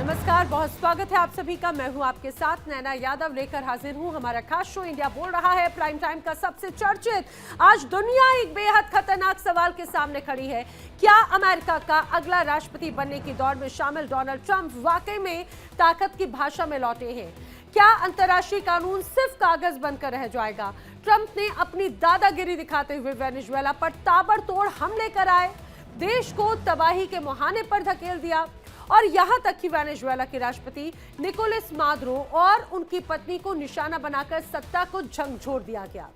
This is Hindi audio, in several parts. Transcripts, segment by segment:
नमस्कार, बहुत स्वागत है आप सभी का। मैं हूं आपके साथ नैना यादव, लेकर हाजिर हूं हमारा खास शो इंडिया बोल रहा है। प्राइम टाइम का सबसे चर्चित आज दुनिया एक बेहद खतरनाक सवाल के सामने खड़ी है। क्या अमेरिका का अगला राष्ट्रपति बनने की दौड़ में शामिल डोनाल्ड ट्रंप वाकई में ताकत की भाषा में लौटे हैं? क्या अंतर्राष्ट्रीय कानून सिर्फ कागज बनकर रह जाएगा? ट्रंप ने अपनी दादागिरी दिखाते हुए वेनेजुएला पर ताबड़तोड़ हमले कराए, देश को तबाही के मुहाने पर धकेल दिया और यहां तक कि वेनेजुएला के राष्ट्रपति निकोलस मादुरो और उनकी पत्नी को निशाना बनाकर सत्ता को झकझोर दिया गया।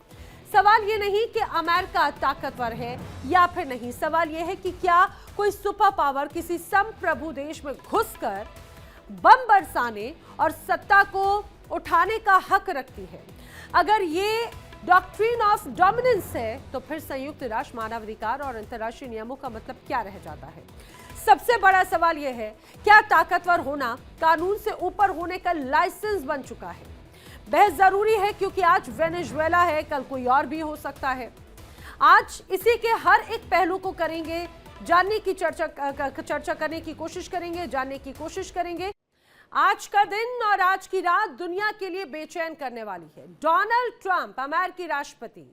सवाल ये नहीं कि अमेरिका ताकतवर है या फिर नहीं, सवाल यह है कि क्या कोई सुपर पावर किसी संप्रभु देश में घुसकर बम बरसाने और सत्ता को उठाने का हक रखती है। अगर ये डॉक्ट्रिन ऑफ डोमिनेंस है तो फिर संयुक्त राष्ट्र मानवाधिकार और अंतर्राष्ट्रीय नियमों का मतलब क्या रह जाता है? सबसे बड़ा सवाल यह है, क्या ताकतवर होना कानून से ऊपर होने का लाइसेंस बन चुका है? बेहद जरूरी है क्योंकि आज वेनेजुएला है, कल कोई और भी हो सकता है। आज इसी के हर एक पहलू को करेंगे, जानने की चर्चा करने की कोशिश करेंगे, जानने की कोशिश करेंगे। आज का दिन और आज की रात दुनिया के लिए बेचैन करने वाली है। डोनाल्ड ट्रंप अमेरिकी राष्ट्रपति,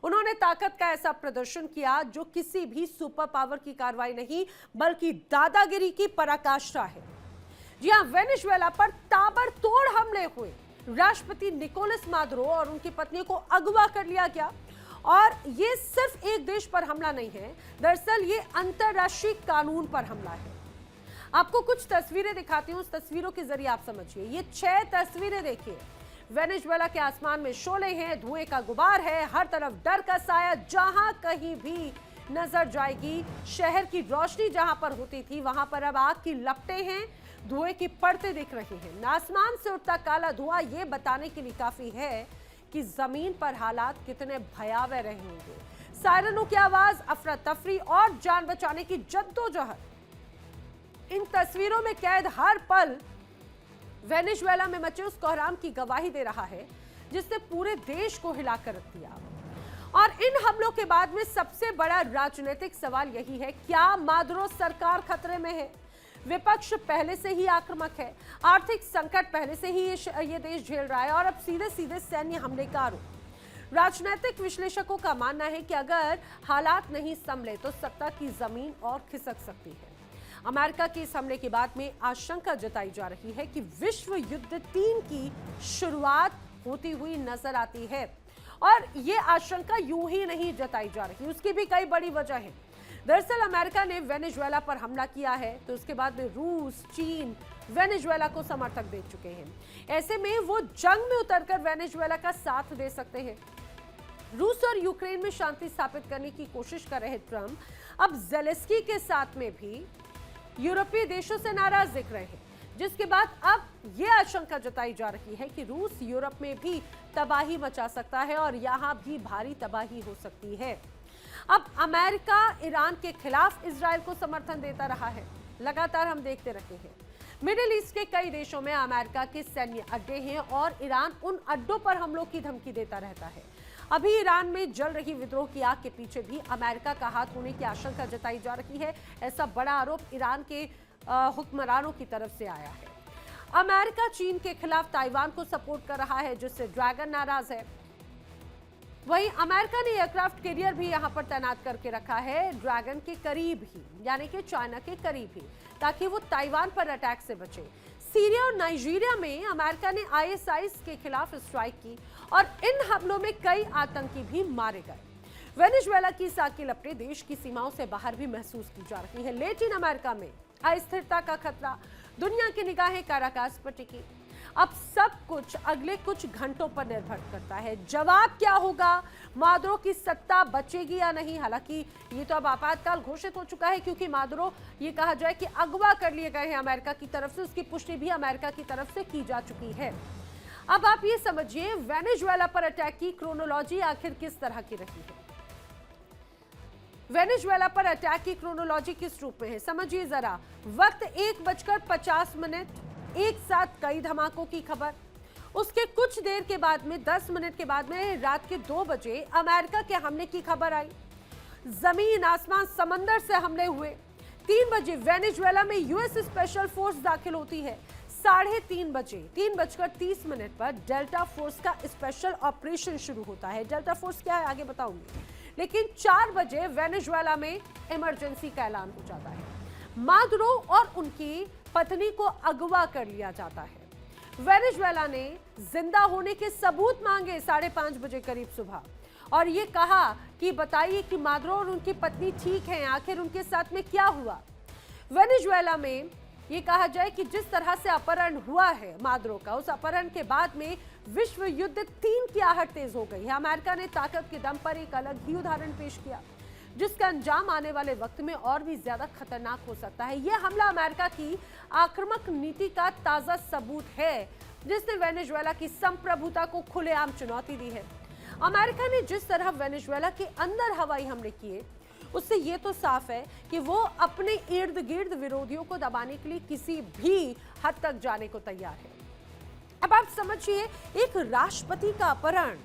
उन्होंने ताकत का ऐसा प्रदर्शन किया जो किसी भी सुपर पावर की कार्रवाई नहीं बल्कि दादागिरी की पराकाष्ठा है। जी हां, वेनेजुएला पर ताबड़तोड़ हमले हुए, राष्ट्रपति निकोलस मादुरो और उनकी पत्नी को अगवा कर लिया गया। और ये सिर्फ एक देश पर हमला नहीं है, दरअसल ये अंतर्राष्ट्रीय कानून पर हमला है। आपको कुछ तस्वीरें दिखाती हूं, उस तस्वीरों के जरिए आप समझिए। ये 6 तस्वीरें देखिए। वेनेजुएला के आसमान में शोले हैं, धुएं का गुबार है, हर तरफ डर का साया, जहां कहीं भी नजर जाएगी शहर की रोशनी जहां पर होती थी वहां पर अब आग की लपटें हैं, धुएं की परतें दिख रही हैं। आसमान से उठता काला धुआं ये बताने के लिए काफी है कि जमीन पर हालात कितने भयावह रहे होंगे। सायरनों की आवाज, अफरा तफरी और जान बचाने की जद्दोजहद, इन तस्वीरों में कैद हर पल वेनेजुएला में मचे उस कोहराम की गवाही दे रहा है जिसने पूरे देश को हिलाकर रख दिया। और इन हमलों के बाद में सबसे बड़ा राजनीतिक सवाल यही है, क्या मादुरो सरकार खतरे में है? विपक्ष पहले से ही आक्रामक है, आर्थिक संकट पहले से ही ये देश झेल रहा है और अब सीधे सीधे सैन्य हमले का आरोप। राजनीतिक विश्लेषकों का मानना है कि अगर हालात नहीं संभले तो सत्ता की जमीन और खिसक सकती है। अमेरिका के इस हमले के बाद में आशंका जताई जा रही है कि विश्व युद्ध 3 की शुरुआत होती हुई नजर आती है। और ये आशंका यूं ही नहीं जताई जा रही, उसकी भी कई बड़ी वजह है। दरअसल अमेरिका ने वेनेजुएला पर हमला किया है तो उसके बाद में रूस, चीन वेनेजुएला को समर्थन दे चुके हैं। ऐसे में वो जंग में उतरकर वेनेजुएला का साथ दे सकते हैं। रूस और यूक्रेन में शांति स्थापित करने की कोशिश कर रहे ट्रंप अब ज़ेलेंस्की के साथ में भी यूरोपीय देशों से नाराज दिख रहे हैं, जिसके बाद अब यह आशंका जताई जा रही है कि रूस यूरोप में भी तबाही मचा सकता है और यहां भी भारी तबाही हो सकती है। अब अमेरिका ईरान के खिलाफ इजराइल को समर्थन देता रहा है, लगातार हम देखते रहे हैं। मिडिल ईस्ट के कई देशों में अमेरिका के सैन्य अड्डे हैं और ईरान उन अड्डों पर हमलों की धमकी देता रहता है। अभी ईरान में जल रही विद्रोह की आग के पीछे भी अमेरिका का हाथ होने की आशंका जताई जा रही है। ऐसा बड़ा आरोप ईरान के हुक्मरानों की तरफ से आया है। अमेरिका चीन के खिलाफ ताइवान को सपोर्ट कर रहा है, जिससे ड्रैगन नाराज है। वहीं अमेरिका ने एयरक्राफ्ट कैरियर भी यहां पर तैनात करके रखा है, ड्रैगन के करीब ही, यानी कि चाइना के करीब ही, ताकि वो ताइवान पर अटैक से बचे। सीरिया और नाइजीरिया में अमेरिका ने आईएसआई के खिलाफ स्ट्राइक की और इन हमलों में कई आतंकी भी मारे गए। वेनेजुएला की आग की लपटें देश की सीमाओं से बाहर भी महसूस की जा रही है। लैटिन अमेरिका में अस्थिरता का खतरा, दुनिया की निगाहें काराकास पर टिकी। अब सब कुछ अगले कुछ घंटों पर निर्भर करता है, जवाब क्या होगा, मादुरो की सत्ता बचेगी या नहीं। हालांकि ये तो अब आपातकाल घोषित हो चुका है क्योंकि मादुरो, ये कहा जाए कि अगवा कर लिए गए हैं अमेरिका की तरफ से, उसकी पुष्टि भी अमेरिका की तरफ से की जा चुकी है। अब आप ये समझिए वेनेजुएला पर अटैक की क्रोनोलॉजी आखिर किस तरह की रही है। वेनेजुएला पर अटैक की क्रोनोलॉजी किस रूप में है, समझिए जरा। वक्त 1:50, एक साथ कई धमाकों की खबर। उसके कुछ देर के बाद में 10 मिनट के बाद में रात के 2 बजे अमेरिका के हमले की खबर आई। जमीन, आसमान, समंदर से हमले हुए। 3 बजे वेनेजुएला में यूएस स्पेशल फोर्स दाखिल होती है। 3:30 बजे 3:30 पर डेल्टा फोर्स का स्पेशल ऑपरेशन शुरू होता है। डेल्टा फोर्स क्या है आगे बताऊंगी, लेकिन 4 बजे वेनेजुएला में इमरजेंसी का ऐलान हो जाता है। मादुरो और उनकी पत्नी को अगवा कर लिया जाता है। वेनेजुएला ने जिंदा होने के सबूत मांगे 5:30 बजे करीब सुबह, और ये कहा कि बताइए कि मादुरो और उनकी पत्नी ठीक हैं, आखिर उनके साथ में क्या हुआ। वेनेजुएला में ये कहा जाए कि जिस तरह से अपहरण हुआ है मादुरो का, उस अपहरण के बाद में विश्व युद्ध 3 की आहट तेज हो गई है। अमेरिका ने ताकत के दम पर एक अलग ही उदाहरण पेश किया, जिसका अंजाम आने वाले वक्त में और भी ज्यादा खतरनाक हो सकता है। यह हमला अमेरिका की आक्रामक नीति का ताजा सबूत है, जिसने वेनेजुएला की संप्रभुता को खुलेआम चुनौती दी है। अमेरिका ने जिस तरह वेनेजुएला के अंदर हवाई हमले किए, उससे ये तो साफ है कि वो अपने इर्द गिर्द विरोधियों को दबाने के लिए किसी भी हद तक जाने को तैयार है। अब आप समझिए, एक राष्ट्रपति का अपहरण,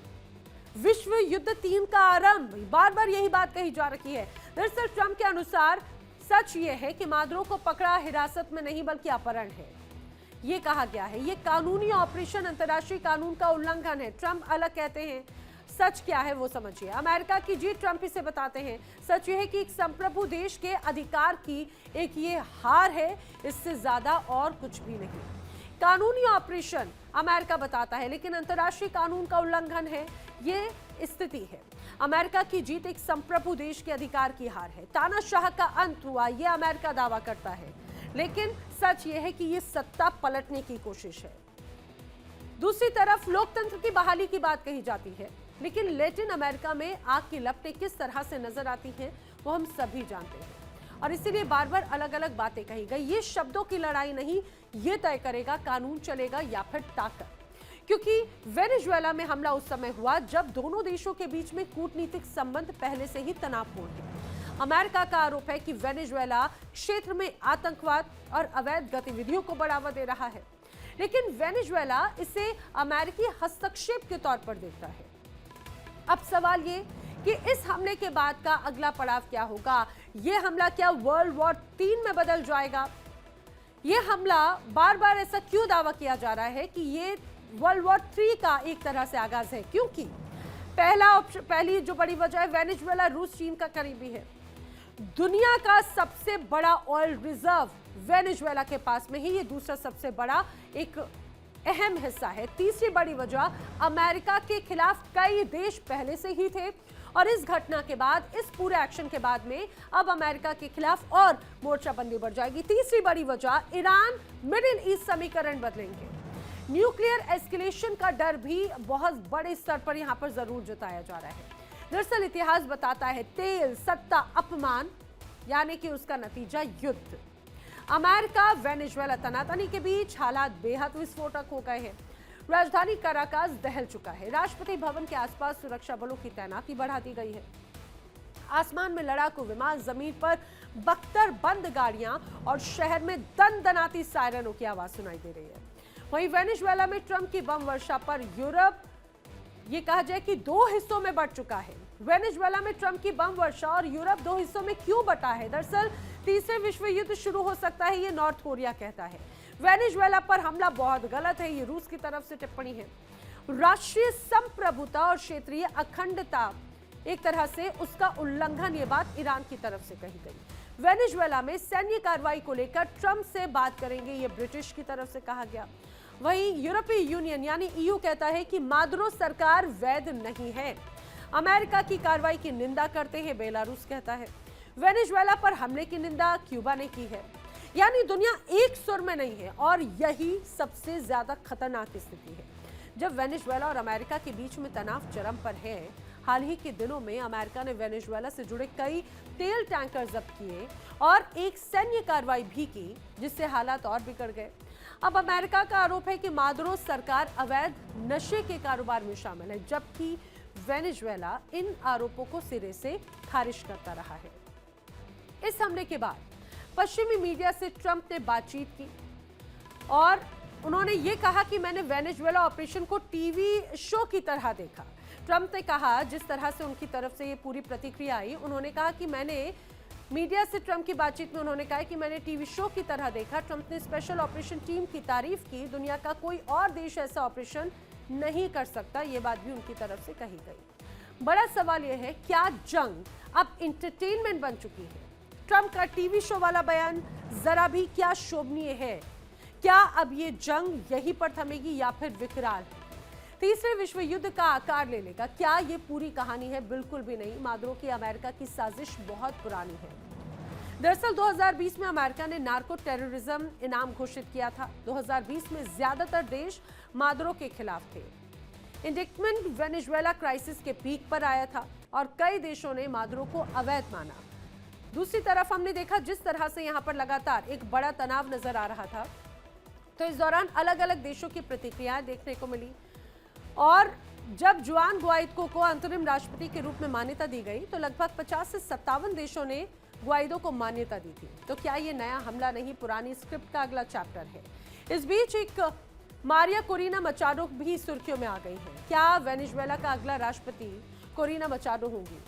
विश्व युद्ध 3 का आरंभ, बार बार यही बात कही जा रही है। दरअसल ट्रंप के अनुसार सच ये है कि मादुरो को पकड़ा हिरासत में नहीं बल्कि अपहरण है, ये कहा गया है। ये कानूनी ऑपरेशन अंतर्राष्ट्रीय कानून का उल्लंघन है। ट्रंप अलग कहते हैं, सच क्या है वो समझिए। अमेरिका की जीत, ट्रंप इसे बताते हैं। सच ये है कि एक संप्रभु देश के अधिकार की एक ये हार है, इससे ज्यादा और कुछ भी नहीं। कानूनी ऑपरेशन अमेरिका बताता है, लेकिन अंतर्राष्ट्रीय कानून का उल्लंघन है, ये स्थिति है। अमेरिका की जीत एक संप्रभु देश के अधिकार की हार है। तानाशाह का अंत हुआ, ये अमेरिका दावा करता है, लेकिन सच ये है कि ये सत्ता पलटने की कोशिश है। दूसरी तरफ लोकतंत्र की बहाली की बात कही जाती है, लेकिन लैटिन अमेरिका में आग की लपटें किस तरह से नजर आती हैं वो हम सभी जानते हैं, और इसीलिए बार बार अलग अलग बातें कही गई। ये शब्दों की लड़ाई नहीं, ये तय करेगा कानून चलेगा या फिर ताकत, क्योंकि वेनेजुएला में हमला उस समय हुआ जब दोनों देशों के बीच में कूटनीतिक संबंध पहले से ही तनावपूर्ण थे। अमेरिका का आरोप है कि वेनेजुएला क्षेत्र में आतंकवाद और अवैध गतिविधियों को बढ़ावा दे रहा है, लेकिन वेनेजुएला इसे अमेरिकी हस्तक्षेप के तौर पर देखता है। अब सवाल ये कि इस हमले के बाद का अगला पड़ाव क्या होगा? यह हमला क्या वर्ल्ड वॉर 3 में बदल जाएगा? यह हमला बार बार ऐसा क्यों दावा किया जा रहा है कि ये वर्ल्ड वॉर 3 का एक तरह से आगाज है? क्योंकि पहली जो बड़ी वजह है, वेनेजुएला रूस चीन का करीबी है। दुनिया का सबसे बड़ा ऑयल रिजर्व वेनेजुएला के पास में ही, ये दूसरा सबसे बड़ा एक अहम हिस्सा है। तीसरी बड़ी वजह, अमेरिका के खिलाफ कई देश पहले से ही थे, और इस घटना के बाद, इस पूरे एक्शन के बाद में अब अमेरिका के खिलाफ और मोर्चाबंदी बढ़ जाएगी। तीसरी बड़ी वजह, ईरान मिडिल ईस्ट समीकरण बदलेंगे। न्यूक्लियर एस्केलेशन का डर भी बहुत बड़े स्तर पर यहां पर जरूर जताया जा रहा है। दरअसल इतिहास बताता है, तेल, सत्ता, अपमान, यानी कि उसका नतीजा युद्ध। अमेरिका वेनेजुएला तनातनी के बीच हालात बेहद विस्फोटक हो गए हैं। राजधानी काराकास दहल चुका है। राष्ट्रपति भवन के आसपास सुरक्षा बलों की तैनाती बढ़ा दी गई है। आसमान में लड़ाकू विमान, जमीन पर बख्तर बंद गाड़ियां और शहर में दनदनाती सायरनों की आवाज सुनाई दे रही है। वहीं वेनेजुएला में ट्रंप की बम वर्षा पर यूरोप, ये कहा जाए कि 2 हिस्सों में बढ़ चुका है। वेनेजुएला में ट्रंप की बम वर्षा और यूरोप 2 हिस्सों में क्यों बटा है? दरअसल तीसरे विश्व युद्ध शुरू हो सकता है, ये नॉर्थ कोरिया कहता है। वेनेजुएला पर हमला बहुत गलत है, ये रूस की तरफ से टिप्पणी है। राष्ट्रीय संप्रभुता और क्षेत्रीय अखंडता, एक तरह से उसका उल्लंघन, ये बात ईरान की तरफ से कही गई। वेनेजुएला में सैन्य कार्रवाई को लेकर ट्रंप से बात करेंगे, ये ब्रिटिश की तरफ से कहा गया। वहीं यूरोपीय यूनियन यानी ईयू कहता है कि मादुरो सरकार वैध नहीं है। अमेरिका की कार्रवाई की निंदा करते हैं, बेलारूस कहता है। वेनेजुएला पर हमले की निंदा क्यूबा ने की है। यानी दुनिया एक सुर में नहीं है, और यही सबसे ज्यादा खतरनाक स्थिति है। जब वेनेजुएला और अमेरिका के बीच में तनाव चरम पर है, हाल ही के दिनों में अमेरिका ने वेनेजुएला से जुड़े कई तेल टैंकर जब्त किए और एक सैन्य कार्रवाई भी की, जिससे हालात और बिगड़ गए। अब अमेरिका का आरोप है कि मादुरो सरकार अवैध नशे के कारोबार में शामिल है, जबकि वेनेजुएला इन आरोपों को सिरे से खारिज करता रहा है। इस हमले के बाद पश्चिमी मीडिया से ट्रंप ने बातचीत की और उन्होंने ये कहा कि मैंने वेनेजुएला ऑपरेशन को टीवी शो की तरह देखा। ट्रंप ने कहा, जिस तरह से उनकी तरफ से ये पूरी प्रतिक्रिया आई, उन्होंने कहा कि मैंने मीडिया से ट्रंप की बातचीत में उन्होंने कहा कि मैंने टीवी शो की तरह देखा। ट्रंप ने स्पेशल ऑपरेशन टीम की तारीफ की। दुनिया का कोई और देश ऐसा ऑपरेशन नहीं कर सकता, ये बात भी उनकी तरफ से कही गई। बड़ा सवाल यह है, क्या जंग अब इंटरटेनमेंट बन चुकी है? ट्रंप का टीवी शो वाला बयान जरा भी क्या शोभनीय है? क्या अब ये जंग यहीं पर थमेगी या फिर विकराल तीसरे विश्व युद्ध का आकार ले लेगा? क्या ये पूरी कहानी है? बिल्कुल भी नहीं। मादुरो की अमेरिका की साजिश बहुत पुरानी है। दरअसल 2020 में अमेरिका ने नार्को टेररिज्म इनाम घोषित किया था। 2020 में ज्यादातर देश मादुरो के खिलाफ थे। इंडिक्टमेंट वेनेजुएला क्राइसिस के पीक पर आया था और कई देशों ने मादुरो को अवैध माना। दूसरी तरफ हमने देखा जिस तरह से यहाँ पर लगातार एक बड़ा तनाव नजर आ रहा था, तो इस दौरान अलग अलग देशों की प्रतिक्रियाएं देखने को मिली। और जब जुआन गुआइडो को अंतरिम राष्ट्रपति के रूप में मान्यता दी गई तो लगभग 50 से 57 देशों ने गुआइडो को मान्यता दी थी। तो क्या ये नया हमला नहीं, पुरानी स्क्रिप्ट का अगला चैप्टर है? इस बीच एक मारिया कोरिना मचाडो भी सुर्खियों में आ गई है। क्या वेनेजुएला का अगला राष्ट्रपति कोरिना मचाडो होंगी?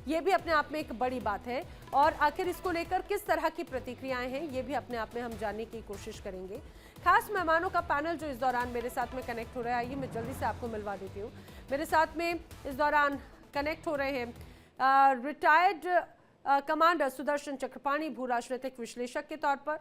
ये भी अपने आप में एक बड़ी बात है और आखिर इसको लेकर किस तरह की प्रतिक्रियाएं हैं, ये भी अपने आप में हम जानने की कोशिश करेंगे। खास मेहमानों का पैनल जो इस दौरान मेरे साथ में कनेक्ट हो रहा है, आइए मैं जल्दी से आपको मिलवा देती हूँ। मेरे साथ में इस दौरान कनेक्ट हो रहे हैं रिटायर्ड कमांडर सुदर्शन चक्रपाणी, भू राजनीतिक विश्लेषक के तौर पर।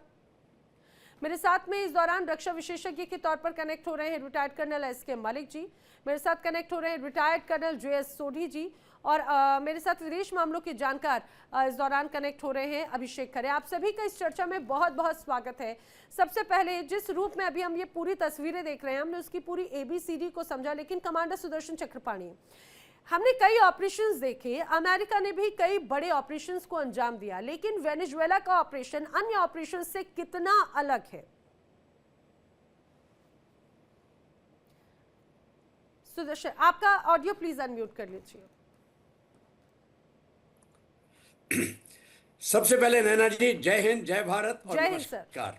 मेरे साथ में इस दौरान रक्षा विशेषज्ञ के तौर पर कनेक्ट हो रहे हैं retired colonel SK. Malik ji. मेरे साथ कनेक्ट हो रहे हैं रिटायर्ड कर्नल जे.एस. सोढी जी। और मेरे साथ विदेश मामलों के जानकार इस दौरान कनेक्ट हो रहे हैं अभिषेक खरे। आप सभी का इस चर्चा में बहुत बहुत स्वागत है। सबसे पहले जिस रूप में अभी हम ये पूरी तस्वीरें देख रहे हैं, हमने उसकी पूरी ABCD को समझा, लेकिन कमांडर सुदर्शन चक्रपाणी, हमने कई ऑपरेशंस देखे, अमेरिका ने भी कई बड़े ऑपरेशंस को अंजाम दिया, लेकिन वेनेजुएला का ऑपरेशन अन्य ऑपरेशन से कितना अलग है? सुदर्शन, आपका ऑडियो प्लीज अनम्यूट कर लीजिए। सबसे पहले नैना जी, जय हिंद, जय भारत और नमस्कार।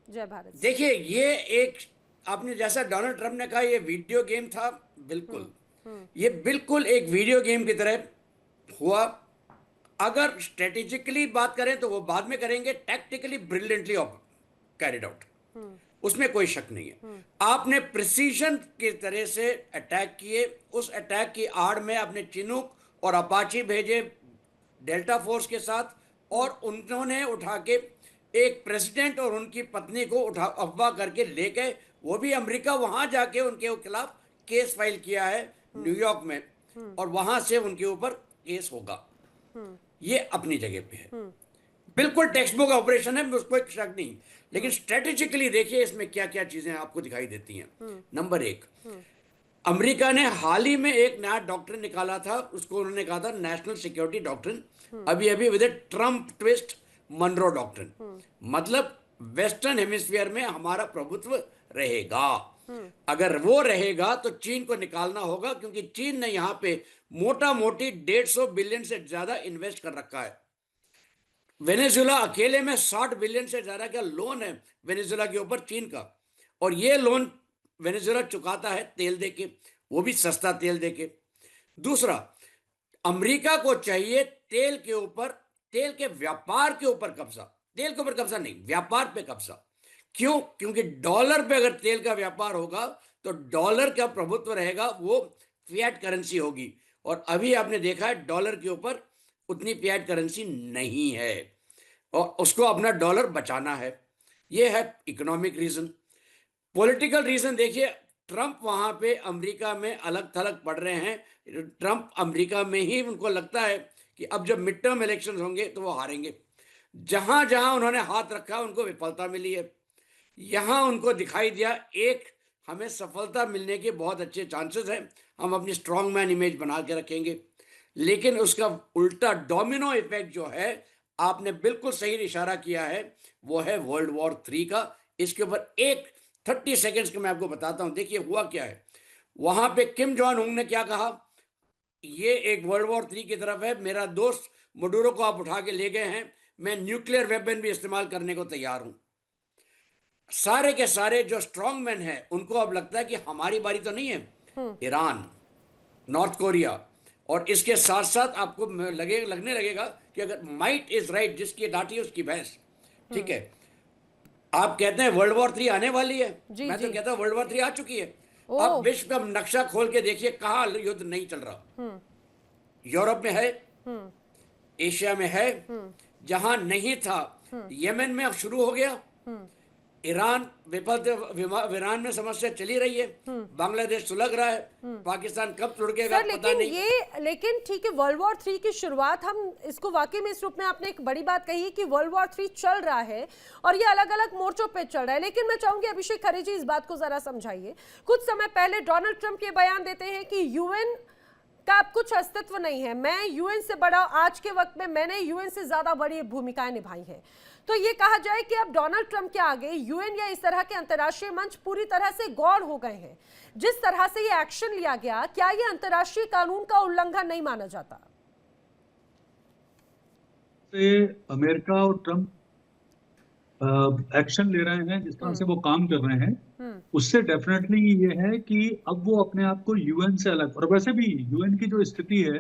जय भारत। देखिए, ये एक आपने जैसा डोनाल्ड ट्रंप ने कहा ये वीडियो गेम था, बिल्कुल ये बिल्कुल एक वीडियो गेम की तरह हुआ। अगर स्ट्रेटेजिकली बात करें तो वो बाद में करेंगे, टैक्टिकली ब्रिलियंटली कैरिड आउट, उसमें कोई शक नहीं है। आपने प्रिसीजन की तरह से अटैक किए, उस अटैक की आड़ में आपने चिनूक और अपाची भेजे डेल्टा फोर्स के साथ, और उन्होंने उठा के एक प्रेसिडेंट और उनकी पत्नी को अगवा करके ले गए। वो भी अमेरिका, वहां जाके उनके खिलाफ केस फाइल किया है न्यूयॉर्क में, और वहां से उनके ऊपर केस होगा। ये अपनी जगह पे है, बिल्कुल टेक्स्ट बुक ऑपरेशन है, उसको एक शक नहीं। लेकिन स्ट्रेटेजिकली देखिए इसमें क्या क्या चीजें आपको दिखाई देती हैं। नंबर एक, अमेरिका ने हाल ही में एक नया डॉक्ट्रिन निकाला था, उसको उन्होंने कहा था नेशनल सिक्योरिटी डॉक्ट्रिन, अभी अभी with Trump twist, Monroe doctrine. मतलब वेस्टर्न हेमिस्फीयर में हमारा प्रभुत्व रहेगा। अगर वो रहेगा तो चीन को निकालना होगा, क्योंकि चीन ने यहां पे मोटा मोटी 150 बिलियन से ज्यादा इन्वेस्ट कर रखा है। वेनेजुएला अकेले में 60 बिलियन से ज्यादा का लोन है वेनेजुएला के ऊपर चीन का, और ये लोन वेनेजुएला चुकाता है तेल देके, वो भी सस्ता तेल देके। दूसरा, अमेरिका को चाहिए तेल के ऊपर, तेल के व्यापार के ऊपर कब्जा, तेल के ऊपर कब्जा नहीं, व्यापार पे कब्जा। क्यों? क्योंकि डॉलर पे अगर तेल का व्यापार होगा तो डॉलर का प्रभुत्व रहेगा, वो फिएट करेंसी होगी। और अभी आपने देखा है डॉलर के ऊपर उतनी फिएट करेंसी नहीं है, और उसको अपना डॉलर बचाना है। ये है इकोनॉमिक रीजन। पॉलिटिकल रीजन देखिए, ट्रंप वहां पे अमेरिका में अलग थलग पड़ रहे हैं। ट्रंप अमेरिका में ही उनको लगता है कि अब जब मिड टर्म इलेक्शन होंगे तो वो हारेंगे। जहां जहां उन्होंने हाथ रखा उनको विफलता मिली है। यहां उनको दिखाई दिया एक हमें सफलता मिलने के बहुत अच्छे चांसेस हैं, हम अपनी स्ट्रॉन्ग मैन इमेज बना के रखेंगे। लेकिन उसका उल्टा डोमिनो इफेक्ट जो है, आपने बिल्कुल सही इशारा किया है, वो है वर्ल्ड वॉर 3 का। इसके ऊपर एक 30 सेकेंड्स के मैं आपको बताता हूं। देखिए हुआ क्या है वहां पे। किम जोंग उन ने क्या कहा, ये एक वर्ल्ड वॉर 3 की तरफ है, मेरा दोस्त मडूरो को आप उठा के ले गए हैं, मैं न्यूक्लियर वेपन भी इस्तेमाल करने को तैयार हूं। सारे के सारे जो स्ट्रॉन्ग मैन है उनको अब लगता है कि हमारी बारी तो नहीं है। ईरान, नॉर्थ कोरिया, और इसके साथ साथ आपको लगने लगेगा कि अगर माइट इज राइट, जिसकी लाठी है उसकी भैंस, ठीक है। आप कहते हैं वर्ल्ड वॉर 3 आने वाली है, मैं तो कहता हूँ वर्ल्ड वॉर 3 आ चुकी है। अब विश्व का नक्शा खोल के देखिए कहाँ युद्ध नहीं चल रहा। यूरोप में है, एशिया में है, जहां नहीं था यमन में अब शुरू हो गया, ईरान ईरान में समस्या चली रही है, बांग्लादेश सुलग रहा है, पाकिस्तान कब टूटेगा पता नहीं। लेकिन ठीक है, वर्ल्ड वॉर 3 की शुरुआत हम इसको वाकई में इस रूप में आपने एक बड़ी बात कही कि वर्ल्ड वॉर 3 चल रहा है और ये अलग अलग मोर्चों पे चल रहा है। लेकिन मैं चाहूंगी अभिषेक खरे जी इस बात को जरा समझाइए। कुछ समय पहले डोनाल्ड ट्रंप ये बयान देते हैं कि यूएन का अब कुछ अस्तित्व नहीं है, मैं यूएन से बड़ा, आज के वक्त में मैंने यूएन से ज्यादा बड़ी भूमिकाएं निभाई है। तो ये कहा जाए कि अब डोनाल्ड ट्रंप के आगे यूएन या इस तरह के अंतर्राष्ट्रीय मंच पूरी तरह से गौर हो गए हैं। जिस तरह से ये एक्शन लिया गया, क्या ये अंतर्राष्ट्रीय कानून का उल्लंघन नहीं माना जाता? अमेरिका और ट्रंप एक्शन ले रहे हैं, जिस तरह से वो काम कर रहे हैं, उससे डेफिनेटली ये है कि अब वो अपने आप को यूएन से अलग, और वैसे भी यूएन की जो स्थिति है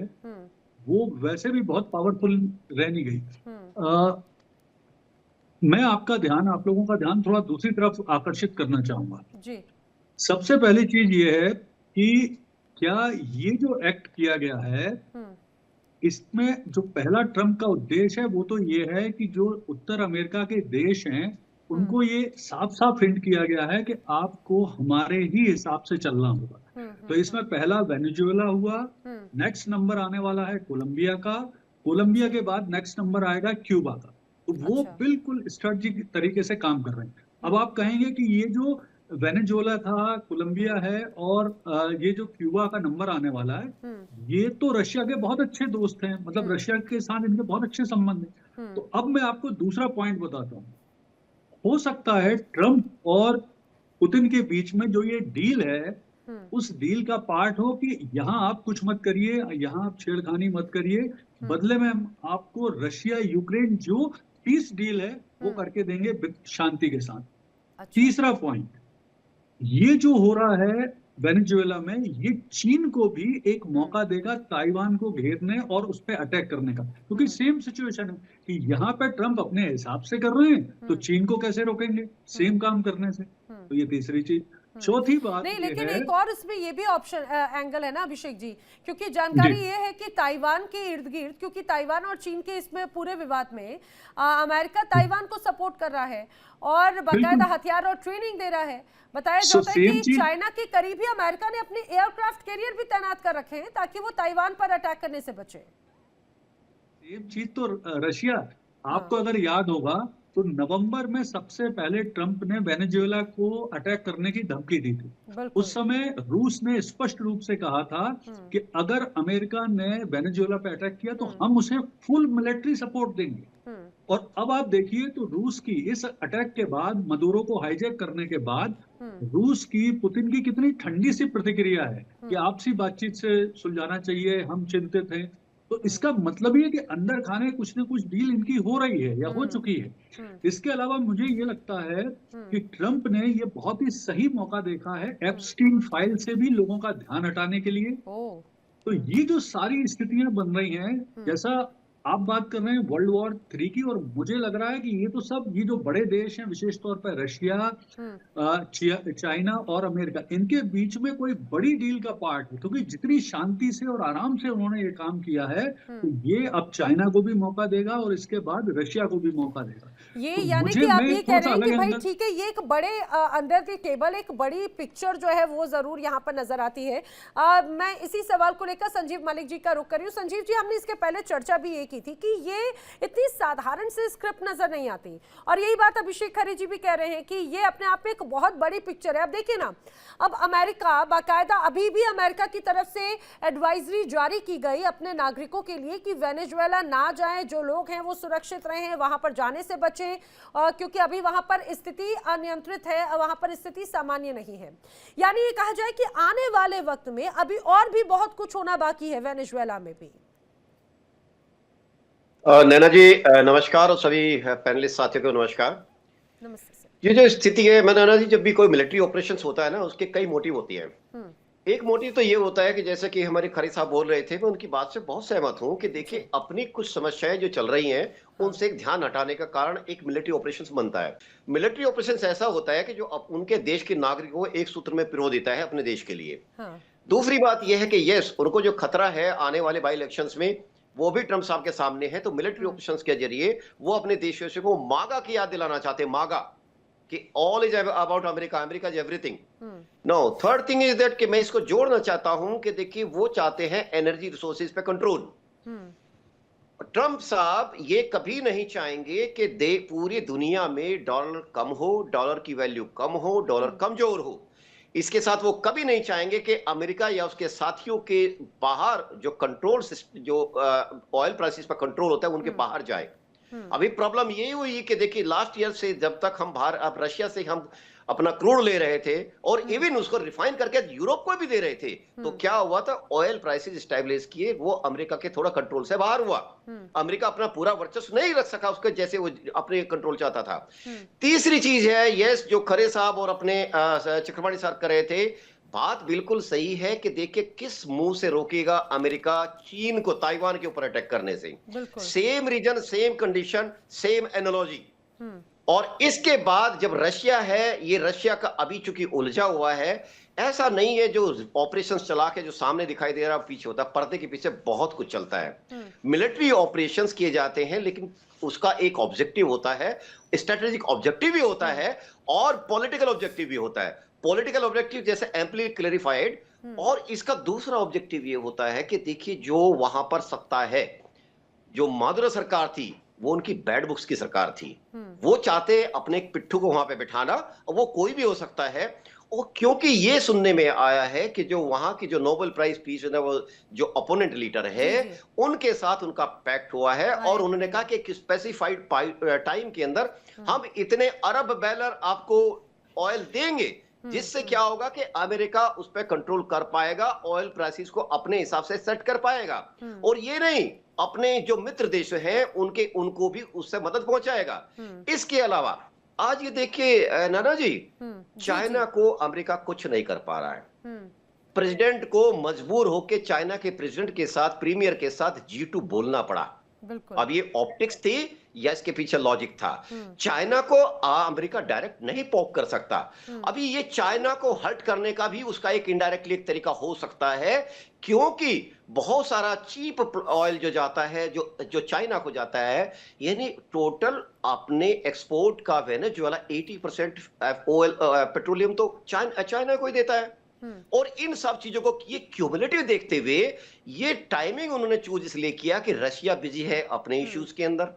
वो वैसे भी बहुत पावरफुल रह नहीं गई। मैं आप लोगों का ध्यान थोड़ा दूसरी तरफ आकर्षित करना चाहूंगा जी। सबसे पहली चीज ये है कि क्या ये जो एक्ट किया गया है, इसमें जो पहला ट्रंप का उद्देश्य है वो तो ये है कि जो उत्तर अमेरिका के देश हैं उनको ये साफ साफ हिंट किया गया है कि आपको हमारे ही हिसाब से चलना होगा। तो इसमें पहला वेनेजुएला हुआ, नेक्स्ट नंबर आने वाला है कोलंबिया का, कोलंबिया के बाद नेक्स्ट नंबर आएगा क्यूबा का। तो वो बिल्कुल स्ट्रेटजिक तरीके से काम कर रहे हैं। अब आप कहेंगे कि ये जो वेनेजुएला था, कोलंबिया है और ये जो क्यूबा का नंबर आने वाला है, ये तो रशिया के बहुत अच्छे दोस्त हैं, मतलब रशिया के साथ इनके बहुत अच्छे संबंध हैं। तो अब मैं आपको दूसरा पॉइंट बताता हूँ। हो सकता है ट्रंप और पुतिन के बीच में जो ये डील है, उस डील का पार्ट हो कि यहाँ आप कुछ मत करिए, यहाँ आप छेड़खानी मत करिए, बदले में हम आपको रशिया यूक्रेन जो पीस डील है वो करके देंगे शांति के साथ। अच्छा। तीसरा पॉइंट, ये जो हो रहा है वेनेजुएला में, ये चीन को भी एक मौका देगा ताइवान को घेरने और उस पर अटैक करने का, क्योंकि सेम सिचुएशन है कि यहाँ पे ट्रंप अपने हिसाब से कर रहे हैं तो चीन को कैसे रोकेंगे सेम काम करने से। तो ये तीसरी चीज। चौथी बात नहीं, लेकिन एक और इसमें ये भी ऑप्शन एंगल है ना अभिषेक जी, क्योंकि जानकारी ये है कि ताइवान के इर्द गिर्द, क्योंकि ताइवान और चीन के इसमें पूरे विवाद में अमेरिका ताइवान को सपोर्ट कर रहा है और बाकायदा हथियार और ट्रेनिंग दे रहा है। बताया जाता है कि चाइना के करीब ही अमेरिका ने अपने एयरक्राफ्ट कैरियर भी तैनात कर रखे हैं ताकि वो ताइवान पर अटैक करने से बचे। सेम चीज तो रशिया, आपको अगर याद होगा तो नवंबर में सबसे पहले ट्रंप ने वेनेजुएला को अटैक करने की धमकी दी थी। उस समय रूस ने स्पष्ट रूप से कहा था कि अगर अमेरिका ने वेनेजुएला पे अटैक किया तो हम उसे फुल मिलिट्री सपोर्ट देंगे। और अब आप देखिए तो रूस की इस अटैक के बाद, मदुरो को हाईजैक करने के बाद, रूस की, पुतिन की कितनी ठंडी सी प्रतिक्रिया है कि आपसी बातचीत से सुलझाना चाहिए, हम चिंतित हैं। तो इसका मतलब ये कि अंदर खाने कुछ न कुछ डील इनकी हो रही है या हो चुकी है। इसके अलावा मुझे ये लगता है कि ट्रंप ने ये बहुत ही सही मौका देखा है एप्स्टीन फाइल से भी लोगों का ध्यान हटाने के लिए। तो ये जो सारी स्थितियां बन रही हैं, जैसा आप बात कर रहे हैं वर्ल्ड वॉर 3 की, और मुझे लग रहा है कि ये तो सब, ये जो बड़े देश हैं, विशेष तौर पर रशिया, चाइना और अमेरिका, इनके बीच में कोई बड़ी डील का पार्ट है, क्योंकि जितनी शांति से और आराम से उन्होंने ये काम किया है, तो ये अब चाइना को भी मौका देगा और इसके बाद रशिया को भी मौका देगा। ये यानी कि आप ये कह रहे हैं कि भाई ठीक है, ये एक बड़े अंडर द टेबल एक बड़ी पिक्चर जो है वो जरूर यहाँ पर नजर आती है। मैं इसी सवाल को लेकर संजीव मलिक जी का रुख कर रही हूँ। संजीव जी, हमने इसके पहले चर्चा भी ये की थी कि ये इतनी साधारण से स्क्रिप्ट नजर नहीं आती, और यही बात अभिषेक खरे जी भी कह रहे हैं कि ये अपने आप में एक बहुत बड़ी पिक्चर है। अब देखिए ना, अब अमेरिका बाकायदा, अभी भी अमेरिका की तरफ से एडवाइजरी जारी की गई अपने नागरिकों के लिए कि वेनेजुएला ना जाएं, जो लोग हैं वो सुरक्षित रहें, वहां पर जाने से बचें, क्योंकि अभी वहां पर स्थिति अनियंत्रित है, वहां पर स्थिति सामान्य नहीं है। यानी ये कहा जाए कि आने वाले वक्त में अभी और भी बहुत कुछ होना बाकी है वेनेजुएला में भी। नैना जी नमस्कार, और सभी पैनलिस्ट साथियों को नमस्कार। नमस्ते सर। ये जो स्थिति है, मैं नैना जी, जब भी कोई मिलिट्री ऑपरेशंस होता है ना, उसके कई मोटिव होती हैं। एक मोटिव तो ये होता है कि जैसे कि हमारे खरी साहब बोल रहे थे, मैं उनकी बात से बहुत सहमत हूं कि देखिए अपनी कुछ समस्याएं जो चल रही हैं उनसे एक ध्यान हटाने का कारण एक मिलिट्री ऑपरेशंस बनता है। मिलिट्री ऑपरेशंस ऐसा होता है कि जो उनके देश के नागरिकों को एक सूत्र में पिरो देता है अपने देश के लिए। हाँ, दूसरी बात यह है कि यस, उनको जो खतरा है आने वाले बाई इलेक्शंस में वो भी ट्रंप साहब के सामने है, तो मिलिट्री ऑपरेशंस के जरिए वो अपने देशवासियों को मागा की याद दिलाना चाहते हैं, मागा कि all is about America, America is everything. No, third thing is that कि मैं इसको जोड़ना चाहता हूं कि देखिए वो चाहते हैं एनर्जी रिसोर्सेज पे कंट्रोल। ट्रंप साहब ये कभी नहीं चाहेंगे कि पूरी दुनिया में डॉलर कम हो, डॉलर की वैल्यू कम हो, डॉलर कमजोर हो। इसके साथ वो कभी नहीं चाहेंगे कि अमेरिका या उसके साथियों के बाहर जो कंट्रोल सिस्टम, जो ऑयल प्राइसेस पर कंट्रोल होता है, उनके बाहर जाए। अभी प्रॉब्लम यही हुई कि देखिए लास्ट ईयर से जब तक हम अब रशिया से हम अपना क्रूड ले रहे थे और इवन उसको रिफाइन करके यूरोप को भी दे रहे थे, तो क्या हुआ था, ऑयल प्राइसेस स्टेबलाइज किए, वो अमेरिका के थोड़ा कंट्रोल से बाहर हुआ। अमेरिका अपना पूरा वर्चस्व नहीं रख सका उसके जैसे वो अपने कंट्रोल चाहता था। तीसरी चीज है, यस, जो खरे साहब और अपने चक्रवाणी साहब कर रहे थे, बात बिल्कुल सही है कि देखिए किस मुंह से रोकेगा अमेरिका चीन को ताइवान के ऊपर अटैक करने से। Same reason, same condition, same analogy. और इसके बाद जब रशिया है, ये रशिया का अभी चूंकि उलझा हुआ है, ऐसा नहीं है जो ऑपरेशंस चला के जो सामने दिखाई दे रहा पीछे होता है, पर्दे के पीछे बहुत कुछ चलता है। मिलिट्री ऑपरेशंस किए जाते हैं लेकिन उसका एक ऑब्जेक्टिव होता है, स्ट्रेटेजिक ऑब्जेक्टिव भी होता है और पॉलिटिकल ऑब्जेक्टिव भी होता है। पॉलिटिकल ऑब्जेक्टिव जैसे एम्पली क्लेरिफाइड, और इसका दूसरा ऑब्जेक्टिव ये होता है कि देखिए जो वहां पर सत्ता है, जो मादुरो सरकार थी, वो उनकी बैड बुक्स की सरकार थी। वो चाहते अपने एक पिट्ठू को वहां पे बिठाना, और वो कोई भी हो सकता है। और क्योंकि ये सुनने में आया है कि जो वहां की जो नोबेल प्राइज पीस है, वो जो अपोनेंट लीडर है, उनके साथ उनका पैक्ट हुआ है और उन्होंने कहा कि एक स्पेसिफाइड टाइम के अंदर हम इतने अरब बैरल आपको ऑयल देंगे, जिससे क्या होगा कि अमेरिका उस पर कंट्रोल कर पाएगा, ऑयल प्राइसेस को अपने हिसाब से सेट कर पाएगा। और ये नहीं, अपने जो मित्र देश हैं उनको भी उससे मदद पहुंचाएगा। इसके अलावा आज ये देखिए नाना जी, चाइना को अमेरिका कुछ नहीं कर पा रहा है। प्रेसिडेंट को मजबूर होकर चाइना के प्रेसिडेंट के साथ, प्रीमियर के साथ G2 बोलना पड़ा। अब ये ऑप्टिक्स थी या इसके पीछे लॉजिक था? चाइना को अमेरिका डायरेक्ट नहीं पोक कर सकता। अभी ये चाइना को हर्ट करने का भी उसका एक इनडायरेक्टली एक तरीका हो सकता है, क्योंकि बहुत सारा चीप ऑयल जो जाता है, जो चाइना को जाता है, यानी टोटल अपने एक्सपोर्ट का वेनेजुएला 80% ऑयल पेट्रोलियम तो चाइना को ही देता है। और इन सब चीजों को ये क्यूमुलेटिव देखते हुए ये टाइमिंग उन्होंने चूज इसलिए किया कि रशिया बिजी है अपने इश्यूज के अंदर,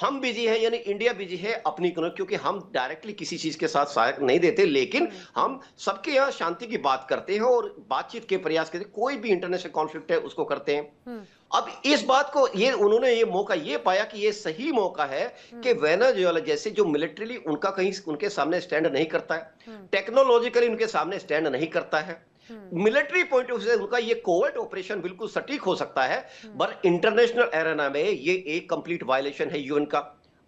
हम बिजी है, यानी इंडिया बिजी है अपनी इकोनॉमी, क्योंकि हम डायरेक्टली किसी चीज के साथ सहायक नहीं देते, लेकिन हम सबके यहाँ शांति की बात करते हैं और बातचीत के प्रयास करते हैं, कोई भी इंटरनेशनल कॉन्फ्लिक्ट है उसको करते हैं। अब इस बात को उन्होंने ये मौका ये पाया कि ये सही मौका है कि वेनेजुएला जैसे जो मिलिट्रीली उनका कहीं उनके सामने स्टैंड नहीं करता है, टेक्नोलॉजिकली उनके सामने स्टैंड नहीं करता है, मिलिट्री पॉइंट ऑफ व्यू से उनका ये कोवर्ट ऑपरेशन बिल्कुल सटीक हो सकता है, पर इंटरनेशनल एरेना में ये एक कंप्लीट वायलेशन है यूएन का।